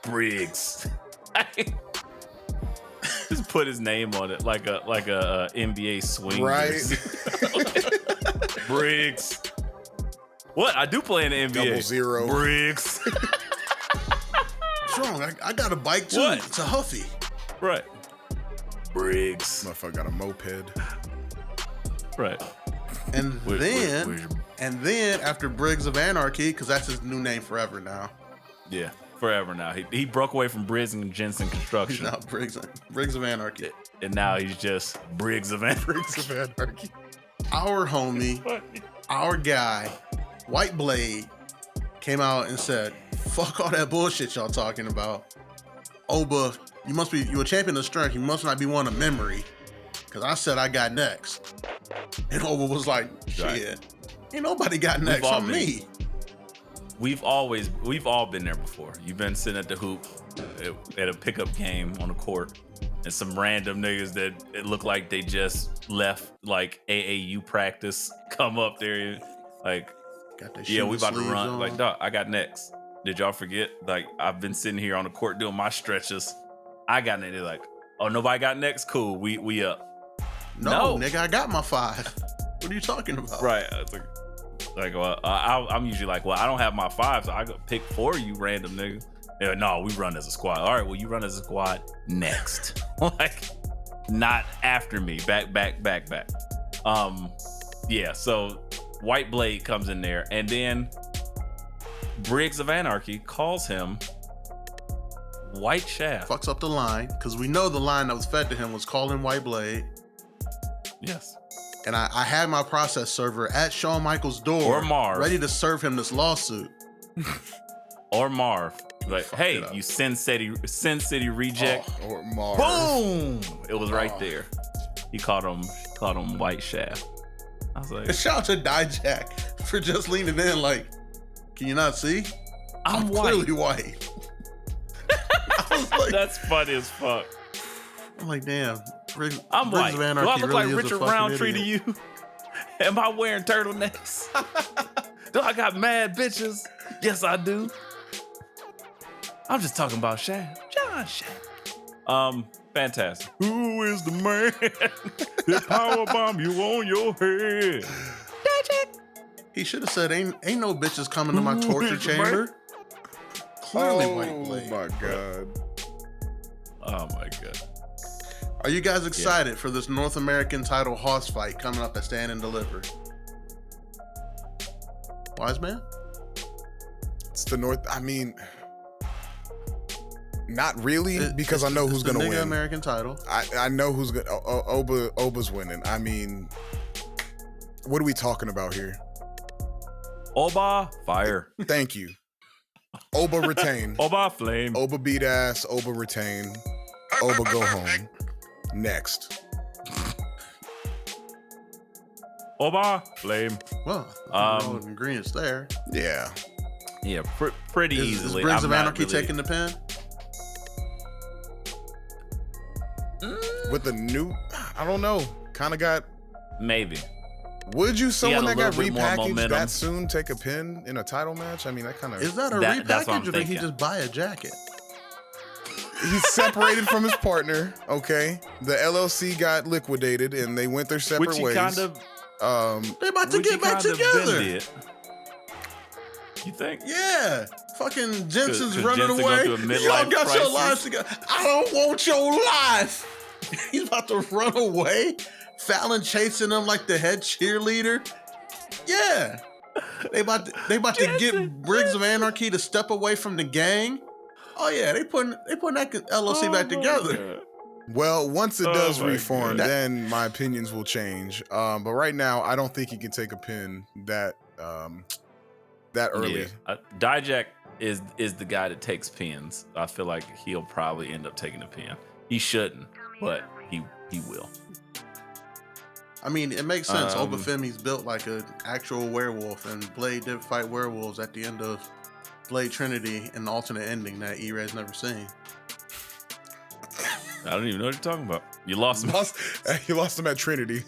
Briggs. Just put his name on it like a NBA swing. Right. Briggs. What? I do play in the NBA. 00. Briggs. What's wrong? I got a bike too. What? It's a Huffy. Right. Briggs. Motherfucker got a moped. Right. And then after Briggs of Anarchy, because that's his new name forever now. Yeah, forever now. He broke away from Briggs and Jensen Construction. He's now Briggs of Anarchy. And now he's just Briggs of Anarchy. Briggs of Anarchy. Our homie, our guy, White Blade, came out and said, "Fuck all that bullshit y'all talking about. Oba, you a champion of strength. You must not be one of memory. Because I said I got next." And Oba was like, "Shit, ain't nobody got next on me." We've all been there before. You've been sitting at the hoop at a pickup game on the court, and some random niggas that it look like they just left like AAU practice come up there like, "Yeah, we about to run." On. Like, dog, I got next. Did y'all forget? Like, I've been sitting here on the court doing my stretches. I got next. They're like, "Oh, nobody got next? Cool, we up." No, nigga, I got my 5. What are you talking about? Right. Well, I'm usually like, well, I don't have my 5, so I could pick for you, random nigga. Like, no, we run as a squad. All right, well, you run as a squad next. Like, not after me. Back. Yeah, so White Blade comes in there, and then Briggs of Anarchy calls him White Shaft. Fucks up the line, because we know the line that was fed to him was calling White Blade. Yes. And I had my process server at Shawn Michaels' door, or Marv, ready to serve him this lawsuit. or Marv. Like, hey, you Sin City reject. Or Mars. Boom! It was right there. He called him White Shaft. I was like, Shout out to Dijak for just leaning in. Like, can you not see? I'm white. Clearly white. I was like, That's funny as fuck. I'm like, damn. Briggs I'm white. of Do Anarchy I look really like is a Richard fucking Roundtree to idiot. you? Am I wearing turtlenecks? Do I got mad bitches? Yes, I do. I'm just talking about Shaft. John Shaft. Fantastic. Who is the man that powerbomb you on your head? He should have said, ain't no bitches coming to my torture chamber. Clearly white blade. Oh my god. Oh my god. Are you guys excited for this North American title hoss fight coming up at Stand and Deliver? Wise man? It's the North. I mean, not really, because I know who's going to win. American title. I know who's going to. Oba's winning. I mean, what are we talking about here? Oba, fire. Thank you. Oba retain. Oba, flame. Oba beat ass. Oba retain. Oba go home. Next. Oba, flame. Well, ingredients there. Yeah. Yeah, pretty Is easily. Briggs I'm of not Anarchy really- taking the pen? With the new, I don't know. Kind of got. Maybe. Would you, someone He that had a got little bit more repackaged momentum. that soon, take a pin in a title match? I mean, that kind of. Is that a That's what I'm repackage or did he thinking. just buy a jacket? He's separated from his partner. Okay, the LLC got liquidated and they went their separate Which he ways. kind of. They about to get back together. You think? Yeah. Fucking Jensen's 'Cause running Jensen away. going through a Y'all midlife got your crisis? lives together. I don't want your life. He's about to run away. Fallon chasing him like the head cheerleader. Yeah. They about to get Briggs of Anarchy to step away from the gang. Oh yeah, they putting that LLC back together. Well, once it does my reform, God. then my opinions will change. But right now, I don't think he can take a pin that early. Yeah. Dijak is the guy that takes pins. I feel like he'll probably end up taking a pin. He shouldn't, but he will. I mean, it makes sense. Um, Obafemi's built like an actual werewolf, and Blade did fight werewolves at the end of Blade Trinity, an alternate ending that E-Ray's never seen. I don't even know what you're talking about. You lost him. He lost him at Trinity.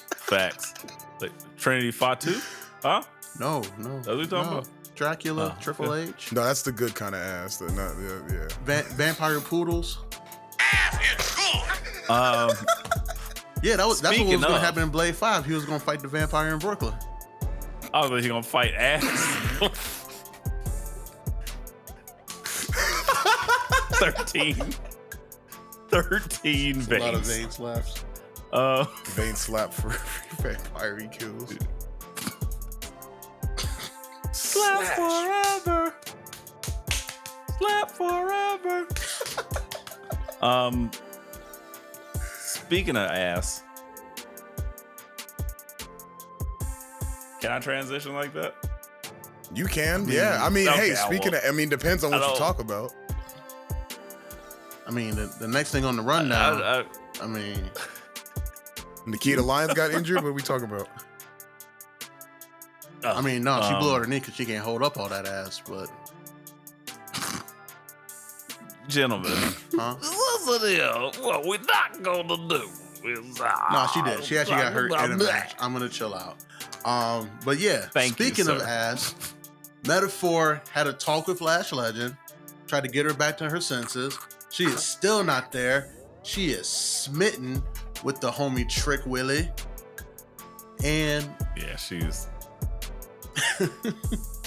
Facts. Like, Trinity fought too? Huh? No. That's what we talking about? Dracula, Oh, Triple H, No, that's the good kind of ass. Yeah. Vampire Poodles. Yeah, that's what was Speaking going to of- happen in Blade 5. He was going to fight the vampire in Brooklyn. I was like, he gonna fight ass. 13 veins. A lot of vein slaps. Vein slap for vampire he kills. Slap forever. Slap forever. Speaking of ass, can I transition like that? You can, yeah. I mean, Okay, hey, speaking of, I mean, depends on what you talk about. I mean, the next thing on the rundown, I mean, Nikita Lyons got injured. What are we talking about? no, she blew out her knee because she can't hold up all that ass, but... Gentlemen, Huh? listen here. What we're not gonna do is No, she did. She actually got hurt in a match. I'm gonna chill out. But yeah, Thank you, speaking of sir. ass, Metaphor had a talk with Lash Legend, tried to get her back to her senses. She is still not there. She is smitten with the homie Trick Willie. And yeah, she's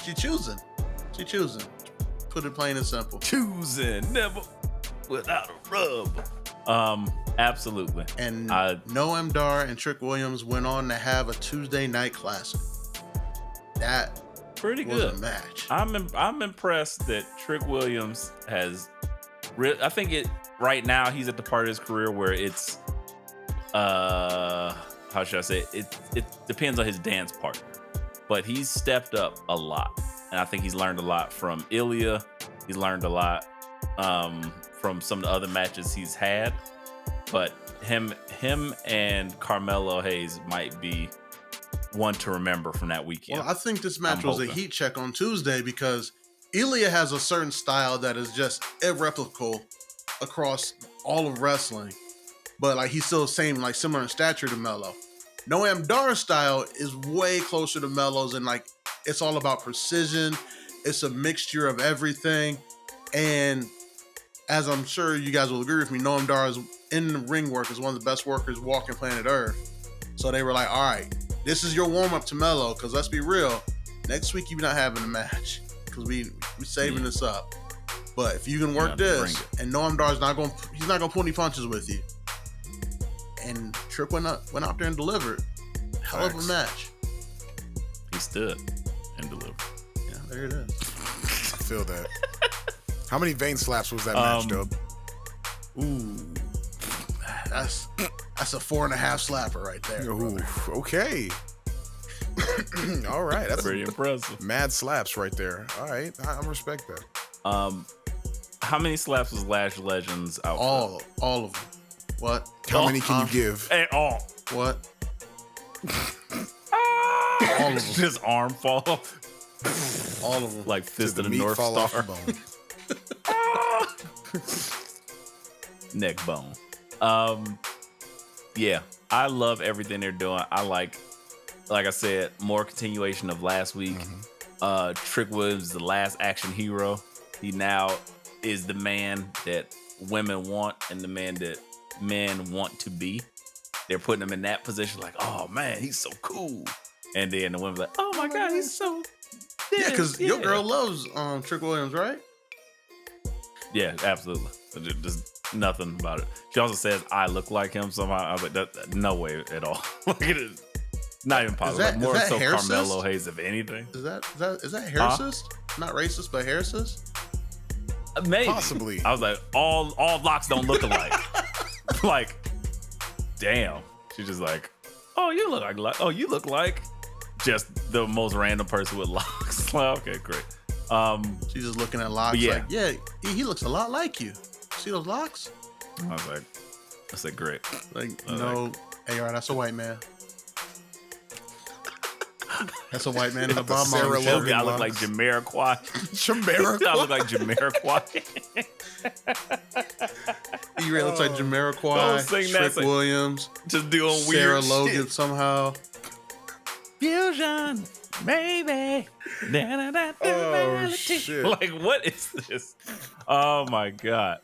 she choosing. Put it plain and simple. choosing never without a rub. Absolutely. And Noam Dar and Trick Williams went on to have a Tuesday night classic. That Pretty was good a match. I'm impressed that Trick Williams has. I think it right now he's at the part of his career where it's how should I say it? It depends on his dance partner, but he's stepped up a lot, and I think he's learned a lot from Ilya. He's learned a lot from some of the other matches he's had. But him and Carmelo Hayes might be one to remember from that weekend. Well, I think this match was a heat check on Tuesday because Ilya has a certain style that is just irreplicable across all of wrestling. But like he's still the same, like similar in stature to Melo. Noam Dar's style is way closer to Melo's, and like it's all about precision. It's a mixture of everything. And as I'm sure you guys will agree with me, Noam Dar is in the ring work is one of the best workers walking planet Earth. So they were like, all right, this is your warm-up to Melo, because let's be real, next week you're not having a match because we saving this up. But if you can work this, and Noam Dar's he's not gonna pull any punches with you. And Trick went out there and delivered. Hell of a match. He stood and delivered. Yeah, there it is. I feel that. How many vein slaps was that match, Dub? Ooh, that's a 4.5 slapper right there. Ooh, okay. All right, that's pretty impressive. Mad slaps right there. All right, I respect that. How many slaps was Lash Legends out? All of them. What? How many can you give? At all. What? All of them. Just arm fall. All of them. Like fist of the meat North fall Star. off the bone. Neck bone. Yeah, I love everything they're doing. I like I said, more continuation of last week. Trick Williams, the last action hero. He now is the man that women want and the man that men want to be. They're putting him in that position, like, oh man, he's so cool. And then the women's like, oh my God, he's so yeah, because your girl loves Trick Williams, right? Yeah, absolutely. There's nothing about it. She also says I look like him somehow. I was like, that no way at all. Like it is not even possible. Like, more so Carmelo Hayes, if anything. Is that haircist? Not racist, but haircist? Maybe. Possibly. I was like, all locks don't look alike. Like, damn. She's just like, oh, you look like just the most random person with locks. Like, okay, great. She's just looking at locks like, yeah, he looks a lot like you. See those locks? I was like, I said, great. Like, no, hey, all right, that's a white man. That's a white man in a bomb. I look like Jamiroquai. Jamiroquai? I look like Jamiroquai. He really looks like Jamiroquai, Trick Williams. Just doing Sarah weird Logan shit. Somehow. Fusion, baby. Oh, shit. Like, what is this? Oh, my God.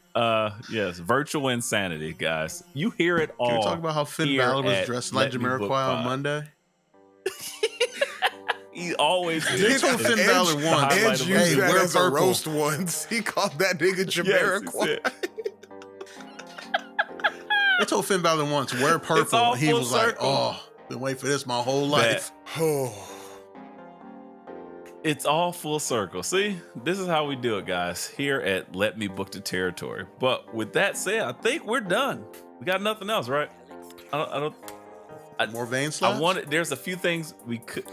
Yes, virtual insanity, guys. You hear it all. Can we talk about how Finn Balor was dressed like Jamiroquai on Monday? He always They told Finn Balor once. Edge Hey, used that wear as a purple. roast once. He called that nigga Jamiroquai. They told Finn Balor once, wear purple. all He full was circle. like, oh, been waiting for this my whole life. Oh. It's all full circle. See, this is how we do it, guys, here at Let Me Book the Territory. But with that said, I think we're done. We got nothing else, right? More vein slaps? There's a few things we could.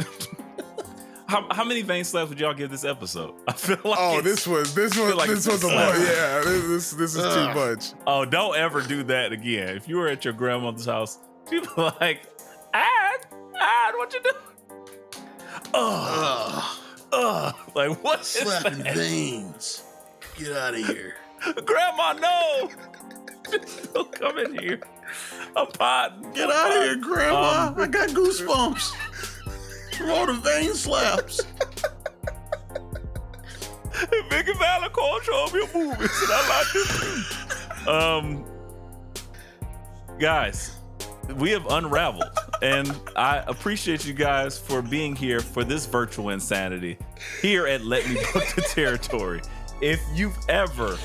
How many vein slaps would y'all give this episode? I feel like this was a lot. Yeah, this is too much. Oh, don't ever do that again. If you were at your grandmother's house, people are like, Ad, what you doing? Like what? Slapping veins. Get out of here. Grandma, no! Don't come in here. I'm potting. Get out of here, Grandma. I got goosebumps from all the vein slaps. Mickey Valor called show me your movies, and I like it. Guys, we have unraveled, and I appreciate you guys for being here for this virtual insanity here at Let Me Book the Territory. If you've ever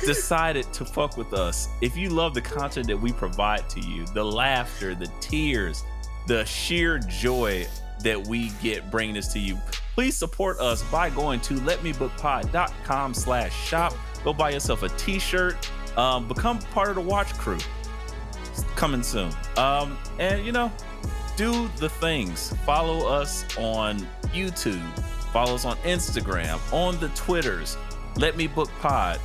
decided to fuck with us, if you love the content that we provide to you, the laughter, the tears, the sheer joy that we get bringing this to you, please support us by going to letmebookpod.com/shop. Go buy yourself a t-shirt, become part of the watch crew. It's coming soon. And do the things. Follow us on YouTube. Follow us on Instagram, on the Twitters. Let Me Book Pod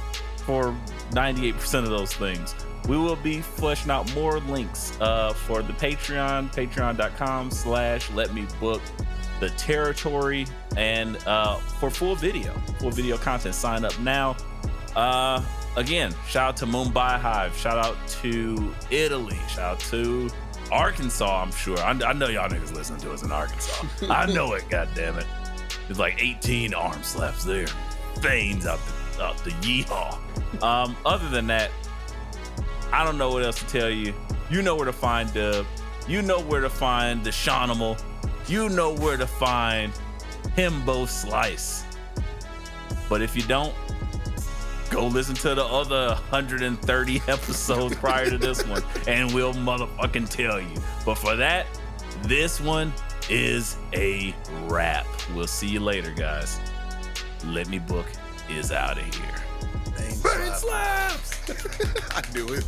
for 98% of those things. We will be fleshing out more links for the Patreon, patreon.com/letmebooktheterritory, and for full video content. Sign up now. Again, shout out to Mumbai Hive, shout out to Italy, shout out to Arkansas. I'm sure I know y'all niggas listening to us in Arkansas. I know it, goddammit. There's like 18 arm slaps there, veins out the yeehaw. Other than that, I don't know what else to tell you. You know where to find Dub. You know where to find the Shawnimal. You know where to find Himbo Slice. But if you don't, go listen to the other 130 episodes prior to this one, and we'll motherfucking tell you. But for that, this one is a wrap. We'll see you later, guys. Let Me Book is out of here. Bang slaps. I knew it.